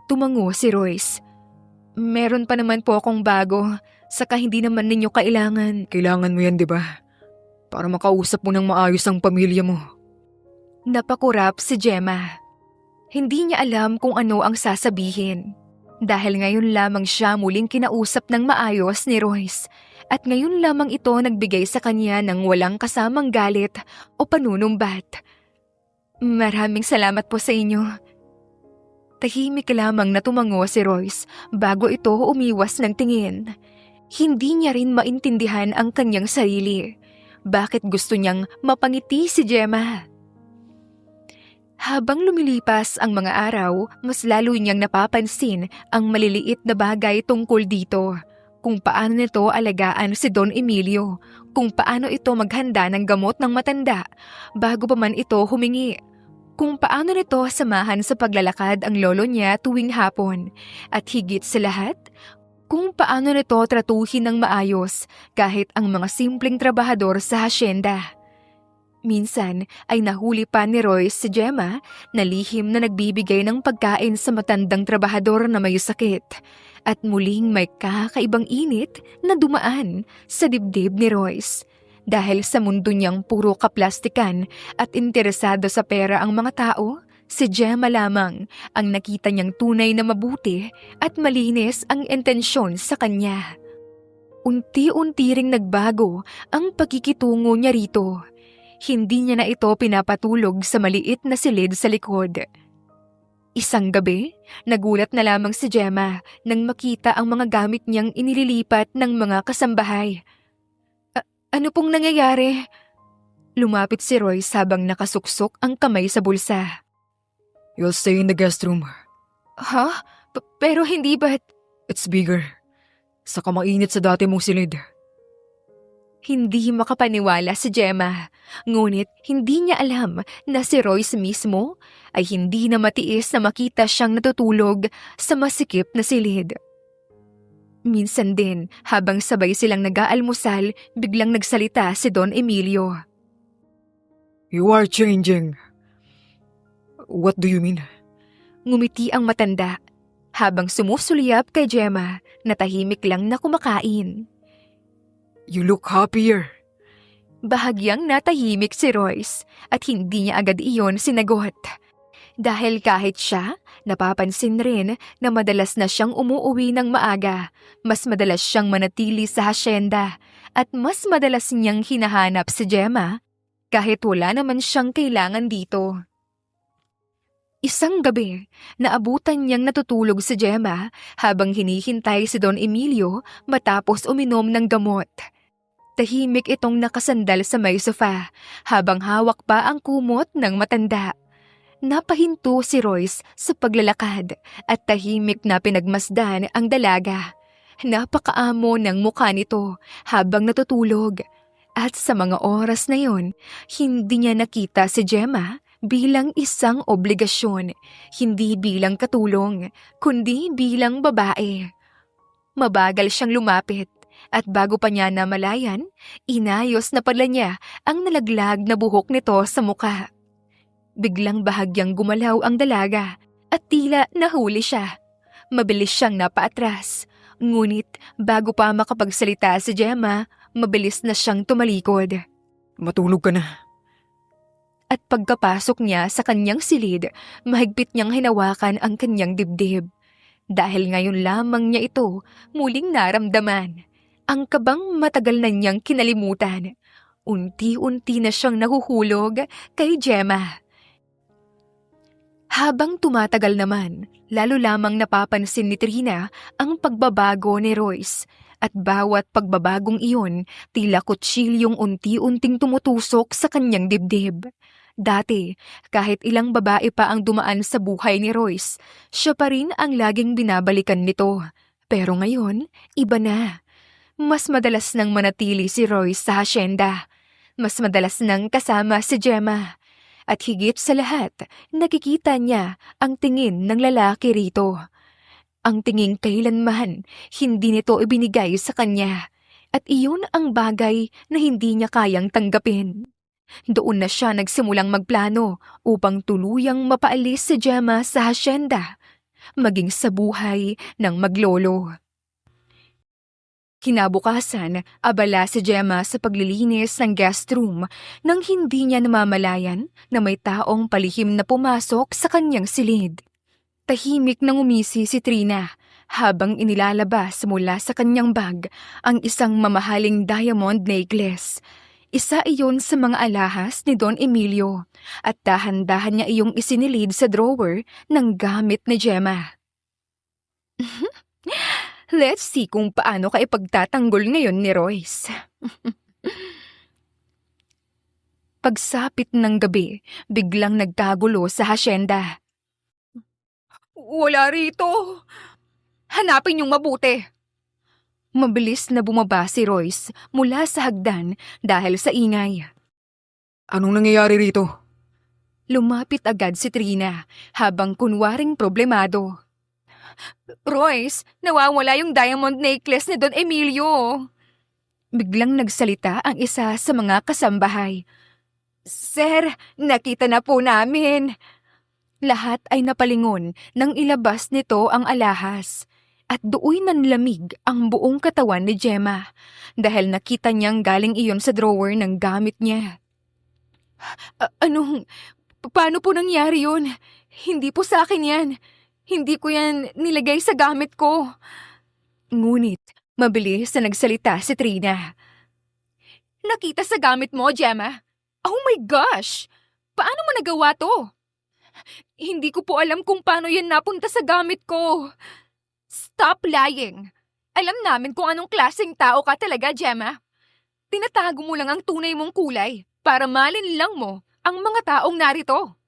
Tumango si Royce. Meron pa naman po akong bago, saka hindi naman ninyo kailangan. Kailangan mo yan, di ba? Para makausap mo ng maayos ang pamilya mo. Napakurap si Gemma. Hindi niya alam kung ano ang sasabihin. Dahil ngayon lamang siya muling kinausap ng maayos ni Royce at ngayon lamang ito nagbigay sa kanya ng walang kasamang galit o panunumbat. Maraming salamat po sa inyo. Tahimik lamang na tumango si Royce bago ito umiwas ng tingin. Hindi niya rin maintindihan ang kanyang sarili. Bakit gusto niyang mapangiti si Gemma? Habang lumilipas ang mga araw, mas lalo niyang napapansin ang maliliit na bagay tungkol dito. Kung paano nito alagaan si Don Emilio, kung paano ito maghanda ng gamot ng matanda bago pa man ito humingi. Kung paano nito samahan sa paglalakad ang lolo niya tuwing hapon. At higit sa lahat, kung paano nito tratuhin ng maayos kahit ang mga simpleng trabahador sa hasyenda. Minsan ay nahuli pa ni Royce si Gemma na lihim na nagbibigay ng pagkain sa matandang trabahador na may sakit at muling may kakaibang init na dumaan sa dibdib ni Royce. Dahil sa mundo niyang puro kaplastikan at interesado sa pera ang mga tao, si Gemma lamang ang nakita niyang tunay na mabuti at malinis ang intensyon sa kanya. Unti-unti ring nagbago ang pagkikitungo niya rito. Hindi niya na ito pinapatulog sa maliit na silid sa likod. Isang gabi, nagulat na lamang si Gemma nang makita ang mga gamit niyang inililipat ng mga kasambahay. Ano pong nangyayari? Lumapit si Royce habang nakasuksok ang kamay sa bulsa. You'll stay in the guest room. Ha? Pero hindi ba't... It's bigger. Saka mainit sa dati mong silid. Hindi makapaniwala si Gemma, ngunit hindi niya alam na si Royce mismo ay hindi na matiis na makita siyang natutulog sa masikip na silid. Minsan din, habang sabay silang nag-aalmusal, biglang nagsalita si Don Emilio. You are changing. What do you mean? Ngumiti ang matanda, habang sumusuliyap kay Gemma na tahimik lang na kumakain. You look happier. Bahagyang natahimik si Royce at hindi niya agad iyon sinagot. Dahil kahit siya, napapansin rin na madalas na siyang umuuwi ng maaga, mas madalas siyang manatili sa hasyenda at mas madalas niyang hinahanap si Gemma kahit wala naman siyang kailangan dito. Isang gabi, naabutan niyang natutulog si Gemma habang hinihintay si Don Emilio matapos uminom ng gamot. Tahimik itong nakasandal sa may sofa habang hawak pa ang kumot ng matanda. Napahinto si Royce sa paglalakad at tahimik na pinagmasdan ang dalaga. Napakaamo ng mukha nito habang natutulog. At sa mga oras na yon, hindi niya nakita si Gemma bilang isang obligasyon, hindi bilang katulong, kundi bilang babae. Mabagal siyang lumapit. At bago pa niya namalayan, inayos na pala niya ang nalaglag na buhok nito sa muka. Biglang bahagyang gumalaw ang dalaga at tila nahuli siya. Mabilis siyang napaatras. Ngunit bago pa makapagsalita si Gemma, mabilis na siyang tumalikod. Matulog ka na. At pagkapasok niya sa kanyang silid, mahigpit niyang hinawakan ang kanyang dibdib. Dahil ngayon lamang niya ito muling naramdaman. Ang kabang matagal na niyang kinalimutan. Unti-unti na siyang nahuhulog kay Gemma. Habang tumatagal naman, lalo lamang napapansin ni Trina ang pagbabago ni Royce. At bawat pagbabagong iyon, tila kutsilyong unti-unting tumutusok sa kanyang dibdib. Dati, kahit ilang babae pa ang dumaan sa buhay ni Royce, siya pa rin ang laging binabalikan nito. Pero ngayon, iba na. Mas madalas nang manatili si Royce sa hasyenda. Mas madalas nang kasama si Gemma. At higit sa lahat, nakikita niya ang tingin ng lalaki rito. Ang tingin kailanman, hindi nito ibinigay sa kanya. At iyon ang bagay na hindi niya kayang tanggapin. Doon na siya nagsimulang magplano upang tuluyang mapaalis si Gemma sa hasyenda, maging sa buhay ng maglolo. Kinabukasan, abala si Gemma sa paglilinis ng guest room nang hindi niya namamalayan na may taong palihim na pumasok sa kanyang silid. Tahimik nang umisi si Trina habang inilalabas mula sa kanyang bag ang isang mamahaling diamond necklace. Isa iyon sa mga alahas ni Don Emilio at dahan-dahan niya iyong isinilid sa drawer ng gamit ni Gemma. Let's see kung paano ka ipagtatanggol ngayon ni Royce. Pagsapit ng gabi, biglang nagkagulo sa hasyenda. Wala rito. Hanapin niyong mabuti. Mabilis na bumaba si Royce mula sa hagdan dahil sa ingay. Anong nangyayari rito? Lumapit agad si Trina habang kunwaring problemado. Royce, nawawala yung diamond necklace ni Don Emilio. Biglang nagsalita ang isa sa mga kasambahay. Sir, nakita na po namin. Lahat ay napalingon nang ilabas nito ang alahas. At do'y nanlamig ang buong katawan ni Gemma dahil nakita niyang galing iyon sa drawer ng gamit niya. Paano po nangyari yun? Hindi po sa akin yan. Hindi ko yan nilagay sa gamit ko. Ngunit, mabilis na nagsalita si Trina. Nakita sa gamit mo, Gemma? Oh my gosh! Paano mo nagawa to? Hindi ko po alam kung paano yan napunta sa gamit ko. Stop lying! Alam namin kung anong klaseng tao ka talaga, Gemma. Tinatago mo lang ang tunay mong kulay para malinlang mo ang mga taong narito.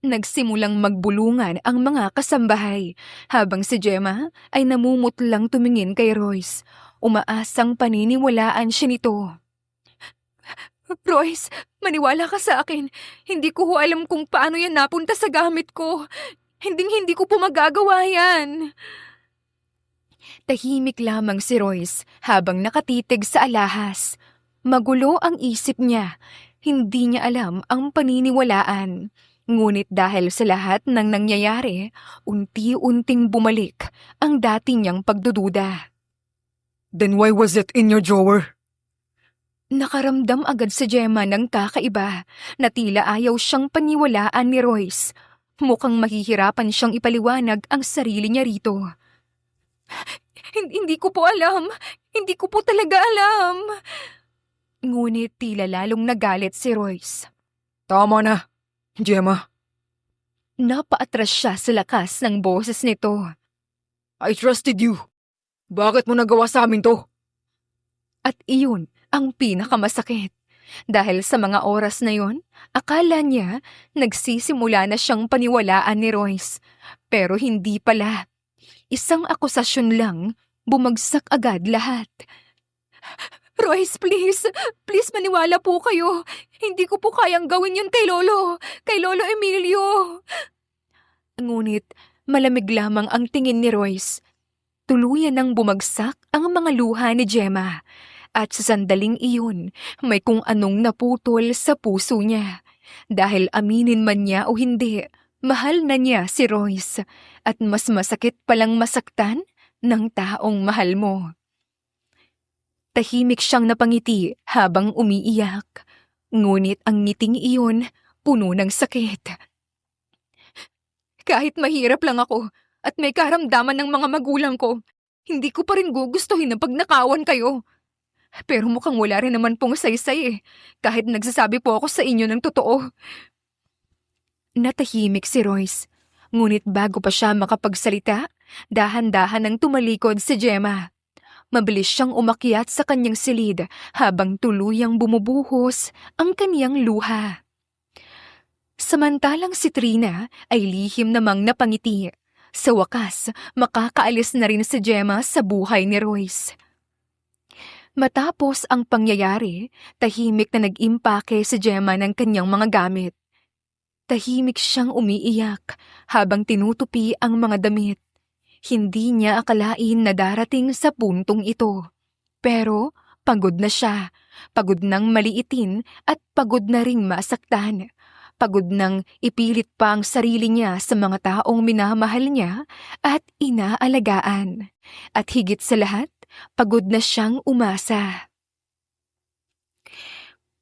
Nagsimulang magbulungan ang mga kasambahay habang si Gemma ay namumutlang tumingin kay Royce. Umaasang paniniwalaan siya nito. Royce, maniwala ka sa akin. Hindi ko alam kung paano yan napunta sa gamit ko. Hindi ko po magagawa yan. Tahimik lamang si Royce habang nakatitig sa alahas. Magulo ang isip niya. Hindi niya alam ang paniniwalaan. Ngunit dahil sa lahat ng nangyayari, unti-unting bumalik ang dati niyang pagdududa. Then why was it in your drawer? Nakaramdam agad si Gemma ng kakaiba na tila ayaw siyang paniwalaan ni Royce. Mukhang mahihirapan siyang ipaliwanag ang sarili niya rito. Hindi ko po alam. Hindi ko po talaga alam. Ngunit tila lalong nagalit si Royce. Tama na, Gemma. Napaatras siya sa lakas ng boses nito. I trusted you. Bakit mo nagawa sa amin to? At iyon ang pinakamasakit. Dahil sa mga oras na yon, akala niya nagsisimula na siyang paniwalaan ni Royce. Pero hindi pala. Isang akusasyon lang, bumagsak agad lahat. Royce, please. Please maniwala po kayo. Hindi ko po kayang gawin yun kay Lolo. Kay Lolo Emilio. Ngunit malamig lamang ang tingin ni Royce. Tuluyan nang bumagsak ang mga luha ni Gemma. At sa sandaling iyon, may kung anong naputol sa puso niya. Dahil aminin man niya o hindi, mahal na niya si Royce. At mas masakit palang masaktan ng taong mahal mo. Tahimik siyang napangiti habang umiiyak. Ngunit ang ngiting iyon, puno ng sakit. Kahit mahirap lang ako at may karamdaman ng mga magulang ko, Hindi ko pa rin gugustuhin na pagnakawan kayo. Pero mukhang wala rin naman pong saysay eh, kahit nagsasabi po ako sa inyo ng totoo. Natahimik si Royce. Ngunit bago pa siya makapagsalita, dahan-dahan nang tumalikod si Gemma. Mabilis siyang umakyat sa kanyang silid habang tuluyang bumubuhos ang kaniyang luha. Samantalang si Trina ay lihim namang napangiti. Sa wakas, makakaalis na rin si Gemma sa buhay ni Royce. Matapos ang pangyayari, tahimik na nag-impake si Gemma ng kanyang mga gamit. Tahimik siyang umiiyak habang tinutupi ang mga damit. Hindi niya akalain na darating sa puntong ito. Pero pagod na siya, pagod nang maliitin at pagod na ring masaktan. Pagod nang ipilit pa ang sarili niya sa mga taong minamahal niya at inaalagaan. At higit sa lahat, pagod na siyang umasa.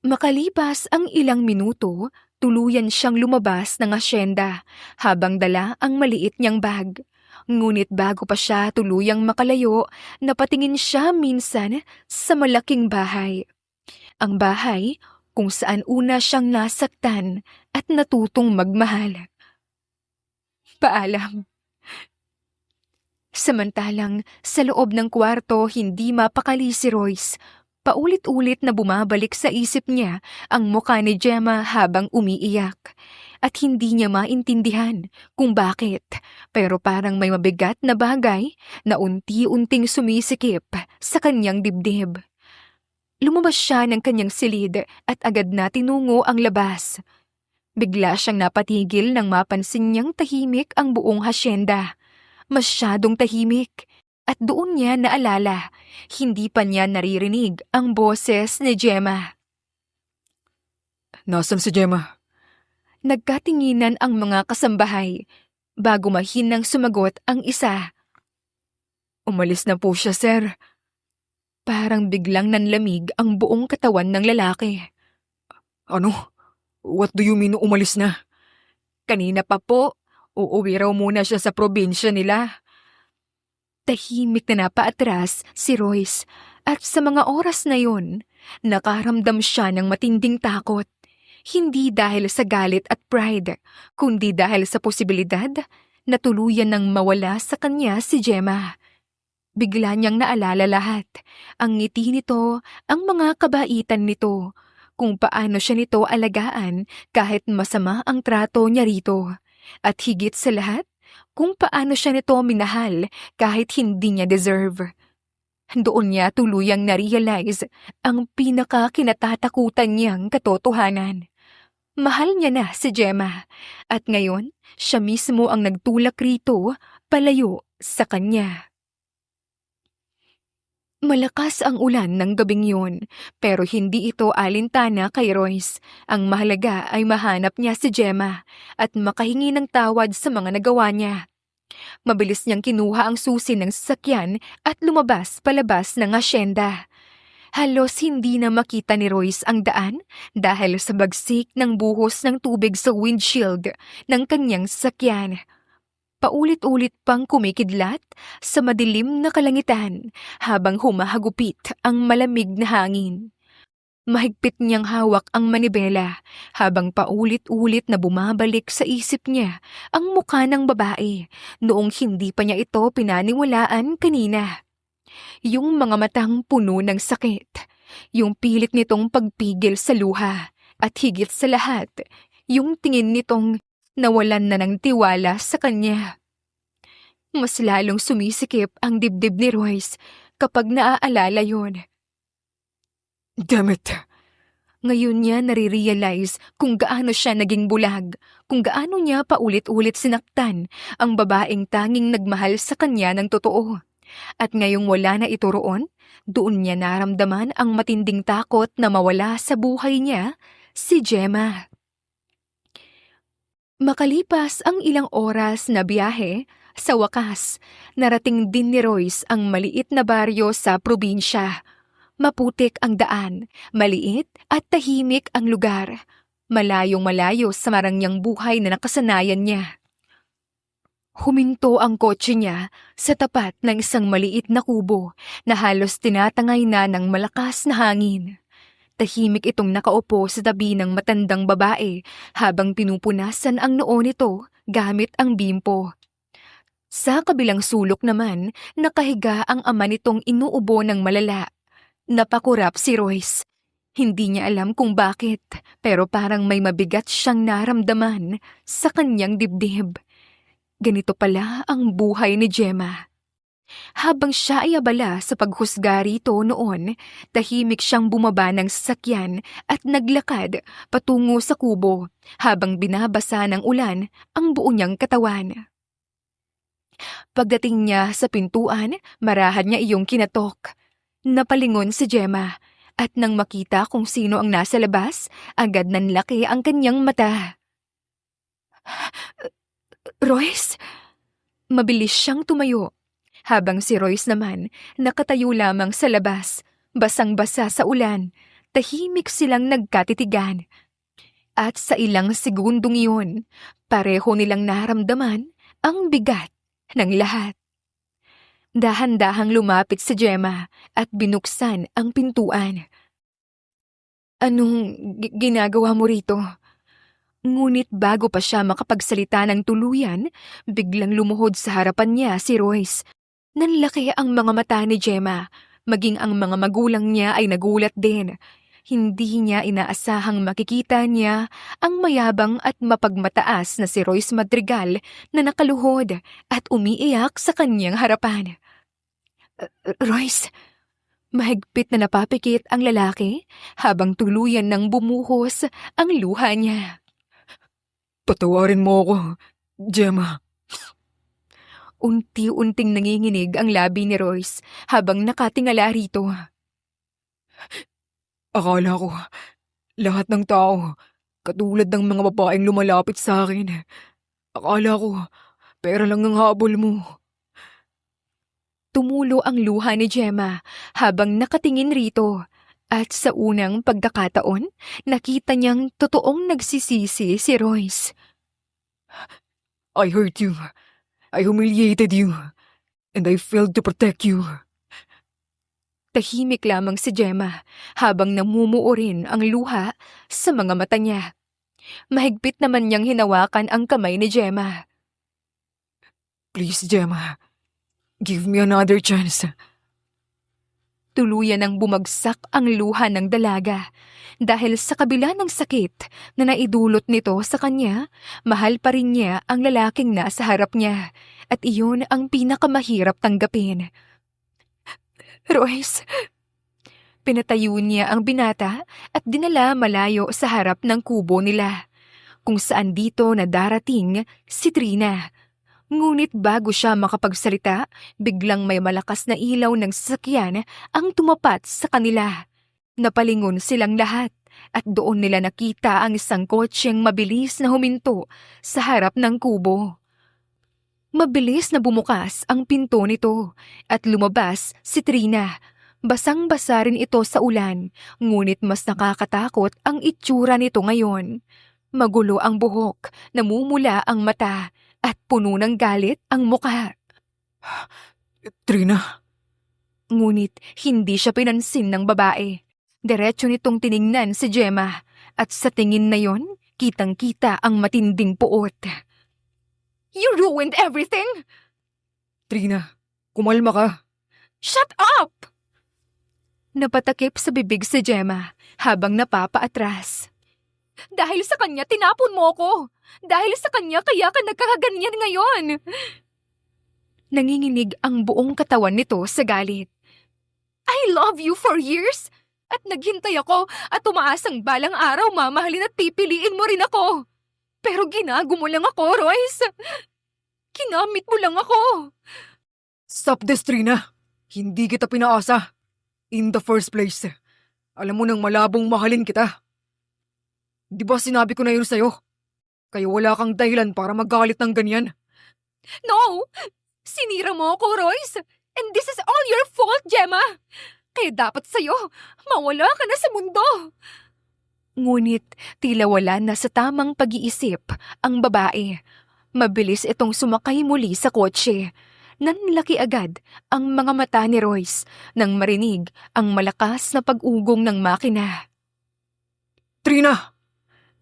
Makalipas ang ilang minuto, tuluyan siyang lumabas ng asyenda habang dala ang maliit niyang bag. Ngunit bago pa siya tuluyang makalayo, napatingin siya minsan sa malaking bahay. Ang bahay kung saan una siyang nasaktan at natutong magmahal. Paalam. Samantalang sa loob ng kwarto hindi mapakali si Royce. Paulit-ulit na bumabalik sa isip niya ang mukha ni Gemma habang umiiyak. At hindi niya maintindihan kung bakit, pero parang may mabigat na bagay na unti-unting sumisikip sa kanyang dibdib. Lumabas siya ng kanyang silid at agad na tinungo ang labas. Bigla siyang napatigil nang mapansin niyang tahimik ang buong hasyenda. Masyadong tahimik. At doon niya naalala, hindi pa niya naririnig ang boses ni Gemma. Nasaan si Gemma? Nagkatinginan ang mga kasambahay bago mahinang sumagot ang isa. Umalis na po siya, sir. Parang biglang nanlamig ang buong katawan ng lalaki. Ano? What do you mean umalis na? Kanina pa po, uuwi raw muna siya sa probinsya nila. Tahimik na napaatras si Royce at sa mga oras na yun, nakaramdam siya ng matinding takot. Hindi dahil sa galit at pride, kundi dahil sa posibilidad na tuluyan nang mawala sa kanya si Gemma. Bigla niyang naalala lahat, ang ngiti nito, ang mga kabaitan nito, kung paano siya nito alagaan kahit masama ang trato niya rito. At higit sa lahat, kung paano siya nito minahal kahit hindi niya deserve. Doon niya tuluyang na-realize ang pinaka-kinatatakutan niyang katotohanan. Mahal niya na si Gemma at ngayon siya mismo ang nagtulak rito palayo sa kanya. Malakas ang ulan ng gabing yun, pero hindi ito alintana kay Royce. Ang mahalaga ay mahanap niya si Gemma at makahingi ng tawad sa mga nagawa niya. Mabilis niyang kinuha ang susi ng sasakyan at lumabas palabas ng asyenda. Halos hindi na makita ni Royce ang daan dahil sa bagsik ng buhos ng tubig sa windshield ng kanyang sasakyan. Paulit-ulit pang kumikidlat sa madilim na kalangitan habang humahagupit ang malamig na hangin. Mahigpit niyang hawak ang manibela habang paulit-ulit na bumabalik sa isip niya ang mukha ng babae noong hindi pa niya ito pinaniwalaan kanina. Yung mga matang puno ng sakit, yung pilit nitong pagpigil sa luha, at higit sa lahat, yung tingin nitong nawalan na ng tiwala sa kanya. Mas lalong sumisikip ang dibdib ni Royce kapag naaalala yun. Damn it! Ngayon niya nare-realize kung gaano siya naging bulag, kung gaano niya paulit-ulit sinaktan ang babaeng tanging nagmahal sa kanya ng totoo. At ngayong wala na ito roon, doon niya naramdaman ang matinding takot na mawala sa buhay niya, si Gemma. Makalipas ang ilang oras na biyahe, sa wakas, narating din ni Royce ang maliit na baryo sa probinsya. Maputik ang daan, maliit at tahimik ang lugar. Malayong-malayo sa marangyang buhay na nakasanayan niya. Huminto ang kotse niya sa tapat ng isang maliit na kubo na halos tinatangay na ng malakas na hangin. Tahimik itong nakaupo sa tabi ng matandang babae habang pinupunasan ang noo nito gamit ang bimpo. Sa kabilang sulok naman, nakahiga ang ama nitong inuubo ng malala. Napakurap si Royce. Hindi niya alam kung bakit, pero parang may mabigat siyang naramdaman sa kanyang dibdib. Ganito pala ang buhay ni Gemma. Habang siya ay abala sa paghusga rito noon, tahimik siyang bumaba ng sasakyan at naglakad patungo sa kubo habang binabasa ng ulan ang buo niyang katawan. Pagdating niya sa pintuan, marahan niya iyong kinatok. Napalingon si Gemma at nang makita kung sino ang nasa labas, agad nanlaki ang kanyang mata. Royce? Mabilis siyang tumayo, habang si Royce naman nakatayo lamang sa labas, basang-basa sa ulan. Tahimik silang nagkatitigan. At sa ilang segundong iyon, pareho nilang naramdaman ang bigat ng lahat. Dahan-dahang lumapit si Gemma at binuksan ang pintuan. Anong ginagawa mo rito? Ngunit bago pa siya makapagsalita ng tuluyan, biglang lumuhod sa harapan niya si Royce. Nanlaki ang mga mata ni Gemma, maging ang mga magulang niya ay nagulat din. Hindi niya inaasahang makikita niya ang mayabang at mapagmataas na si Royce Madrigal na nakaluhod at umiiyak sa kanyang harapan. Royce, mahigpit na napapikit ang lalaki habang tuluyan ng bumuhos ang luha niya. Patawarin mo ako, Gemma. Unti-unting nanginginig ang labi ni Royce habang nakatingala rito. Akala ko, lahat ng tao, katulad ng mga babaeng lumalapit sa akin. Akala ko, pera lang ang habol mo. Tumulo ang luha ni Gemma habang nakatingin rito. At sa unang pagkakataon, nakita niyang totoong nagsisisi si Royce. I hurt you. I humiliated you. And I failed to protect you. Tahimik lamang si Gemma habang namumuo rin ang luha sa mga mata niya. Mahigpit naman niyang hinawakan ang kamay ni Gemma. Please, Gemma. Give me another chance. Tuluyan ng bumagsak ang luha ng dalaga. Dahil sa kabila ng sakit na naidulot nito sa kanya, mahal pa rin niya ang lalaking nasa harap niya. At iyon ang pinakamahirap tanggapin. Royce, pinatayo niya ang binata at dinala malayo sa harap ng kubo nila, kung saan dito na darating si Trina. Ngunit bago siya makapagsalita, biglang may malakas na ilaw ng sasakyan ang tumapat sa kanila. Napalingon silang lahat at doon nila nakita ang isang kotseng mabilis na huminto sa harap ng kubo. Mabilis na bumukas ang pinto nito at lumabas si Trina. Basang-basa rin ito sa ulan, ngunit mas nakakatakot ang itsura nito ngayon. Magulo ang buhok, namumula ang mata, at puno ng galit ang mukha. Trina. Ngunit hindi siya pinansin ng babae. Diretso nitong tiningnan si Gemma at sa tingin na yon, kitang-kita ang matinding puot. You ruined everything! Trina, kumalma ka. Shut up! Napatakip sa bibig si Gemma habang napapaatras. Dahil sa kanya, tinapon mo ko. Dahil sa kanya, kaya ka nagkakaganyan ngayon. Nanginginig ang buong katawan nito sa galit. I love you for years. At naghintay ako at tumaas ang balang araw, mamahalin at pipiliin mo rin ako. Pero ginago mo lang ako, Royce. Kinamit mo lang ako. Stop this, Trina. Hindi kita pinaasa. In the first place, alam mo nang malabong mahalin kita. Di ba sinabi ko na yun sa'yo? Kaya wala kang dahilan para magalit ng ganyan. No! Sinira mo ako, Royce. And this is all your fault, Gemma. Kaya dapat sa'yo, mawala ka na sa mundo. Ngunit tila wala na sa tamang pag-iisip ang babae. Mabilis itong sumakay muli sa kotse. Nanlaki agad ang mga mata ni Royce nang marinig ang malakas na pag-ugong ng makina. Trina!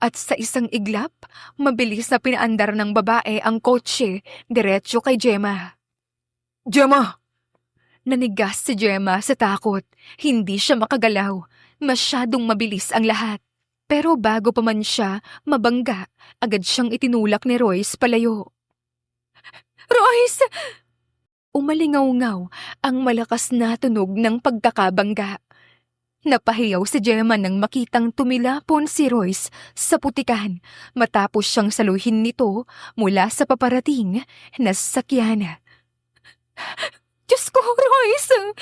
At sa isang iglap, mabilis na pinaandar ng babae ang kotse diretso kay Gemma. Gemma! Nanigas si Gemma sa takot. Hindi siya makagalaw. Masyadong mabilis ang lahat. Pero bago pa man siya mabangga, agad siyang itinulak ni Royce palayo. Royce! Umalingaw-ngaw ang malakas na tunog ng pagkakabangga. Napahiyaw si Gemma nang makitang tumilapon si Royce sa putikan matapos siyang saluhin nito mula sa paparating na sasakyan. Diyos ko, Royce!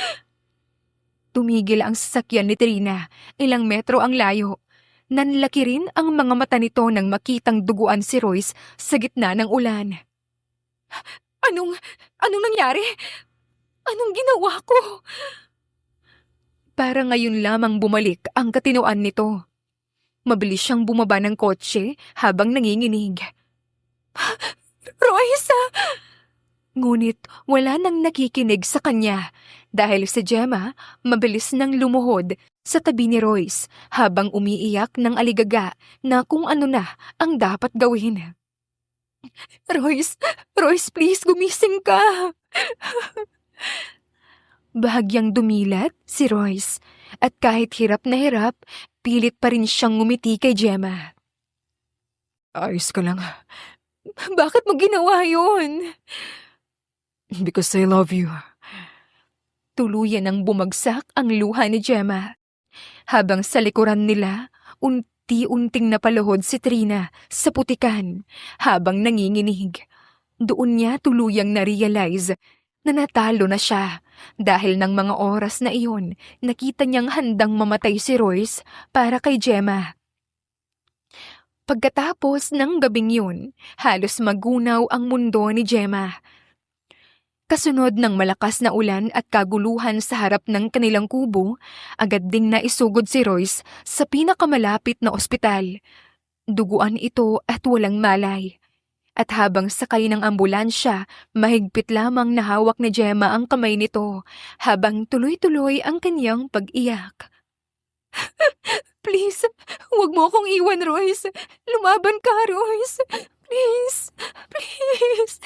Tumigil ang sasakyan ni Trina. Ilang metro ang layo. Nanlaki rin ang mga mata nito nang makitang duguan si Royce sa gitna ng ulan. Anong nangyari? Anong ginawa ko? Para ngayon lamang bumalik ang katinoan nito. Mabilis siyang bumaba ng kotse habang nanginginig. Royce! Ngunit wala nang nakikinig sa kanya dahil si Gemma mabilis nang lumuhod sa tabi ni Royce habang umiiyak ng aligaga na kung ano na ang dapat gawin. Royce, please gumising ka! Bahagyang dumilat si Royce at kahit hirap na hirap, pilit pa rin siyang ngumiti kay Gemma. Ayos ka lang. Bakit mo ginawa yun? Because I love you. Tuluyan ang bumagsak ang luha ni Gemma. Habang sa likuran nila, unti-unting napaluhod si Trina sa putikan habang nanginginig. Doon niya tuluyang na-realize na natalo na siya dahil ng mga oras na iyon nakita niyang handang mamatay si Royce para kay Gemma. Pagkatapos ng gabing yun, halos magunaw ang mundo ni Gemma. Kasunod ng malakas na ulan at kaguluhan sa harap ng kanilang kubo, agad ding naisugod si Royce sa pinakamalapit na ospital. Duguan ito at walang malay. At habang sakay ng ambulansya, mahigpit lamang nahawak ni Gemma ang kamay nito habang tuloy-tuloy ang kanyang pag-iyak. Please, huwag mo akong iwan, Royce. Lumaban ka, Royce. Please, please.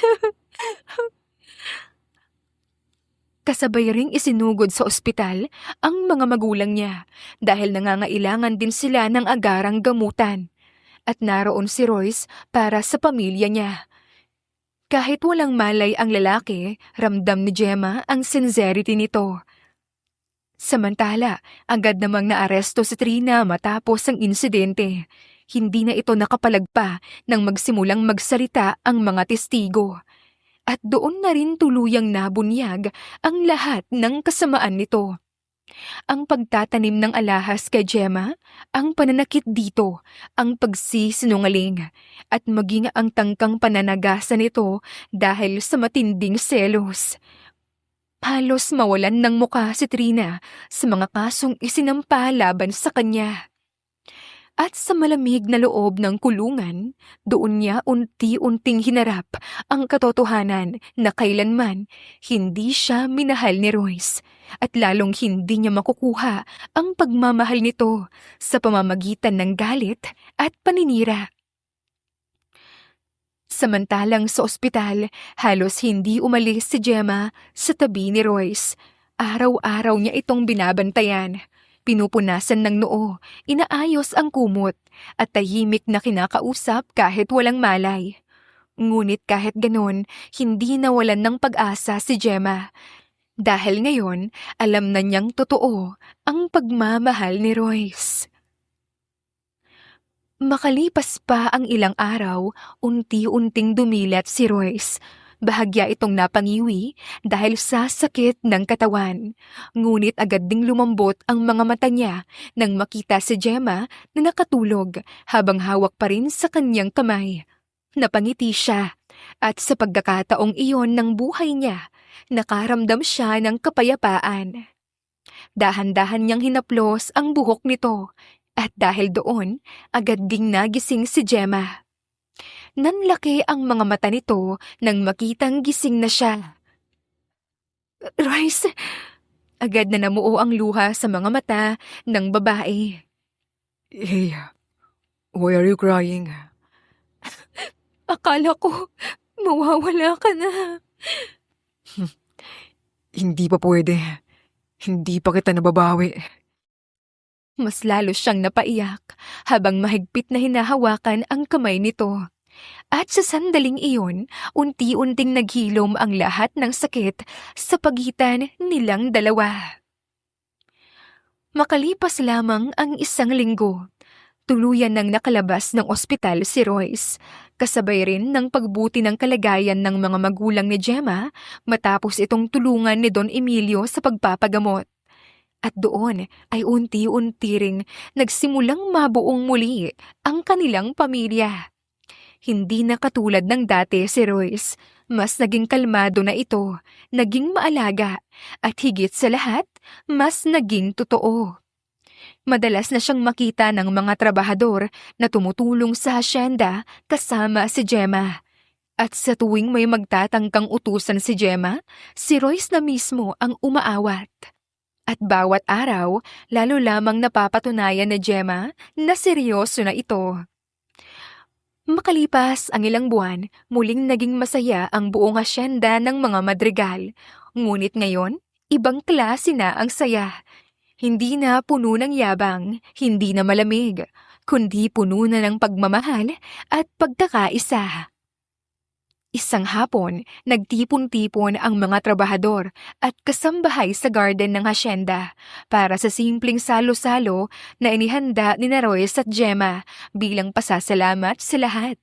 Kasabay ring isinugod sa ospital ang mga magulang niya dahil nangangailangan din sila ng agarang gamutan. At naroon si Royce para sa pamilya niya. Kahit walang malay ang lalaki, ramdam ni Gemma ang sincerity nito. Samantala, agad namang naaresto si Trina matapos ang insidente. Hindi na ito nakapalagpa nang magsimulang magsalita ang mga testigo. At doon na rin tuluyang nabunyag ang lahat ng kasamaan nito. Ang pagtatanim ng alahas kay Gemma, ang pananakit dito, ang pagsisinungaling, at maging ang tangkang pananagasan nito dahil sa matinding selos. Halos mawalan ng muka si Trina sa mga kasong isinampa laban sa kanya. At sa malamig na loob ng kulungan, doon niya unti-unting hinarap ang katotohanan na kailanman hindi siya minahal ni Royce at lalong hindi niya makukuha ang pagmamahal nito sa pamamagitan ng galit at paninira. Samantalang sa ospital, halos hindi umalis si Gemma sa tabi ni Royce. Araw-araw niya itong binabantayan. Pinupunasan ng noo, inaayos ang kumot, at tahimik na kinakausap kahit walang malay. Ngunit kahit ganon, hindi nawalan ng pag-asa si Gemma. Dahil ngayon, alam na niyang totoo ang pagmamahal ni Royce. Makalipas pa ang ilang araw, unti-unting dumilat si Royce. Bahagya itong napangiwi dahil sa sakit ng katawan. Ngunit agad ding lumambot ang mga mata niya nang makita si Gemma na nakatulog habang hawak pa rin sa kanyang kamay. Napangiti siya at sa pagkakataong iyon ng buhay niya, nakaramdam siya ng kapayapaan. Dahan-dahan niyang hinaplos ang buhok nito at dahil doon, agad ding nagising si Gemma. Nanlaki ang mga mata nito nang makitang gising na siya. Royce! Agad na namuo ang luha sa mga mata ng babae. Hey, why are you crying? Akala ko mawawala ka na. Hindi pa pwede. Hindi pa kita nababawi. Mas lalo siyang napaiyak habang mahigpit na hinahawakan ang kamay nito. At sa sandaling iyon, unti-unting naghilom ang lahat ng sakit sa pagitan nilang dalawa. Makalipas lamang ang 1 linggo, tuluyan nang nakalabas ng ospital si Royce, kasabay rin ng pagbuti ng kalagayan ng mga magulang ni Gemma matapos itong tulungan ni Don Emilio sa pagpapagamot. At doon ay unti-unti ring nagsimulang mabuong muli ang kanilang pamilya. Hindi na katulad ng dati si Royce, mas naging kalmado na ito, naging maalaga, at higit sa lahat, mas naging totoo. Madalas na siyang makita ng mga trabahador na tumutulong sa hasyenda kasama si Gemma. At sa tuwing may magtatangkang utusan si Gemma, si Royce na mismo ang umaawat. At bawat araw, lalo lamang napapatunayan ni Gemma na seryoso na ito. Makalipas ang ilang buwan, muling naging masaya ang buong hasyenda ng mga Madrigal. Ngunit ngayon, ibang klase na ang saya. Hindi na puno ng yabang, hindi na malamig, kundi puno na ng pagmamahal at pagkakaisa. Isang hapon, nagtipon-tipon ang mga trabahador at kasambahay sa garden ng hasyenda para sa simpleng salo-salo na inihanda ni Royce at Gemma bilang pasasalamat sa lahat.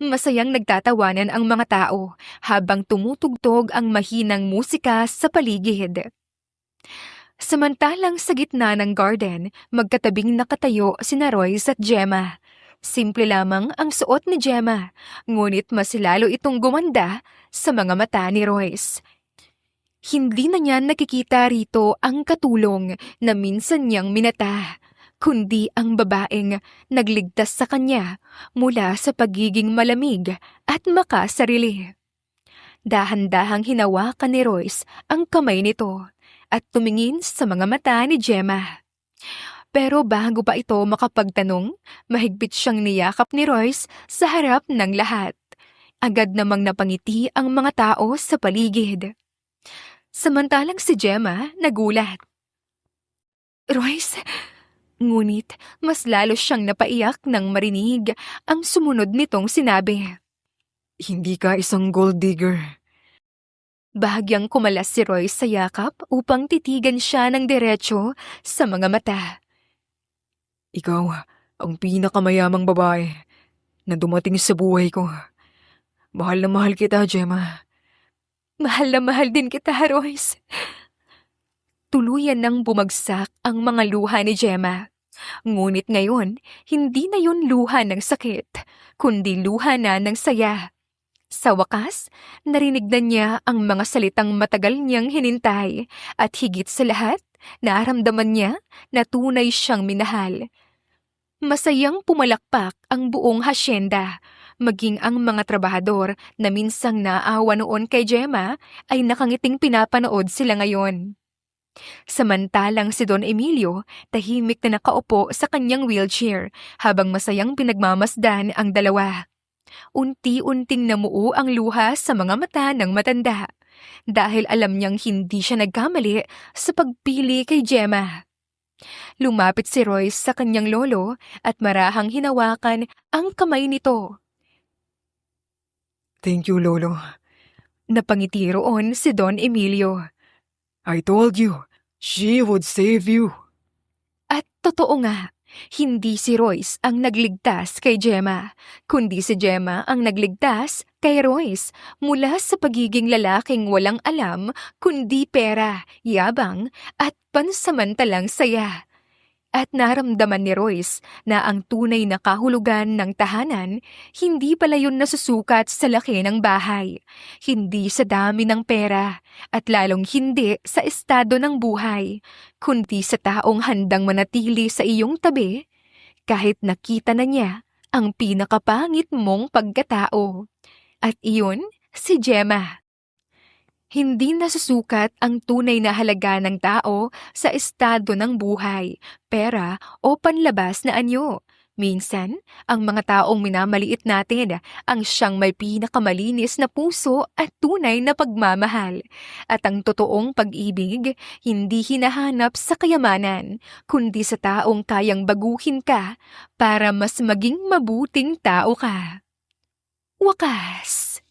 Masayang nagtatawanan ang mga tao habang tumutugtog ang mahinang musika sa paligid. Samantalang sa gitna ng garden, magkatabing nakatayo sina Royce at Gemma. Simple lamang ang suot ni Gemma, ngunit mas lalo itong gumanda sa mga mata ni Royce. Hindi na niya nakikita rito ang katulong na minsan niyang minata, kundi ang babaeng nagligtas sa kanya mula sa pagiging malamig at makasarili. Dahan-dahang hinawakan ni Royce ang kamay nito at tumingin sa mga mata ni Gemma. Pero bago pa ito makapagtanong, mahigpit siyang niyakap ni Royce sa harap ng lahat. Agad namang napangiti ang mga tao sa paligid. Samantalang si Gemma nagulat. Royce? Ngunit mas lalo siyang napaiyak nang marinig ang sumunod nitong sinabi. Hindi ka isang gold digger. Bahagyang kumalas si Royce sa yakap upang titigan siya ng diretso sa mga mata. Ikaw ang pinakamayamang babae na dumating sa buhay ko. Mahal na mahal kita, Gemma. Mahal na mahal din kita, Royce. Tuluyan nang bumagsak ang mga luha ni Gemma. Ngunit ngayon, hindi na yun luha ng sakit, kundi luha na ng saya. Sa wakas, narinig na niya ang mga salitang matagal niyang hinintay at higit sa lahat, naramdaman niya na tunay siyang minahal. Masayang pumalakpak ang buong hasyenda, maging ang mga trabahador na minsang naawa noon kay Gemma ay nakangiting pinapanood sila ngayon. Samantalang si Don Emilio, tahimik na nakaupo sa kanyang wheelchair habang masayang pinagmamasdan ang dalawa. Unti-unting namuo ang luha sa mga mata ng matanda dahil alam niyang hindi siya nagkamali sa pagpili kay Gemma. Lumapit si Royce sa kanyang lolo at marahang hinawakan ang kamay nito. Thank you, Lolo. Napangiti roon si Don Emilio. I told you, she would save you. At totoo nga, hindi si Royce ang nagligtas kay Gemma, kundi si Gemma ang nagligtas kay Royce mula sa pagiging lalaking walang alam kundi pera, yabang at pansamantalang saya. At naramdaman ni Royce na ang tunay na kahulugan ng tahanan hindi pala yun nasusukat sa laki ng bahay, hindi sa dami ng pera, at lalong hindi sa estado ng buhay, kundi sa taong handang manatili sa iyong tabi kahit nakita na niya ang pinakapangit mong pagkatao. At iyon, si Gemma. Hindi nasusukat ang tunay na halaga ng tao sa estado ng buhay, pera o panlabas na anyo. Minsan, ang mga taong minamaliit natin ang siyang may pinakamalinis na puso at tunay na pagmamahal. At ang totoong pag-ibig, hindi hinahanap sa kayamanan, kundi sa taong kayang baguhin ka para mas maging mabuting tao ka. Wakas.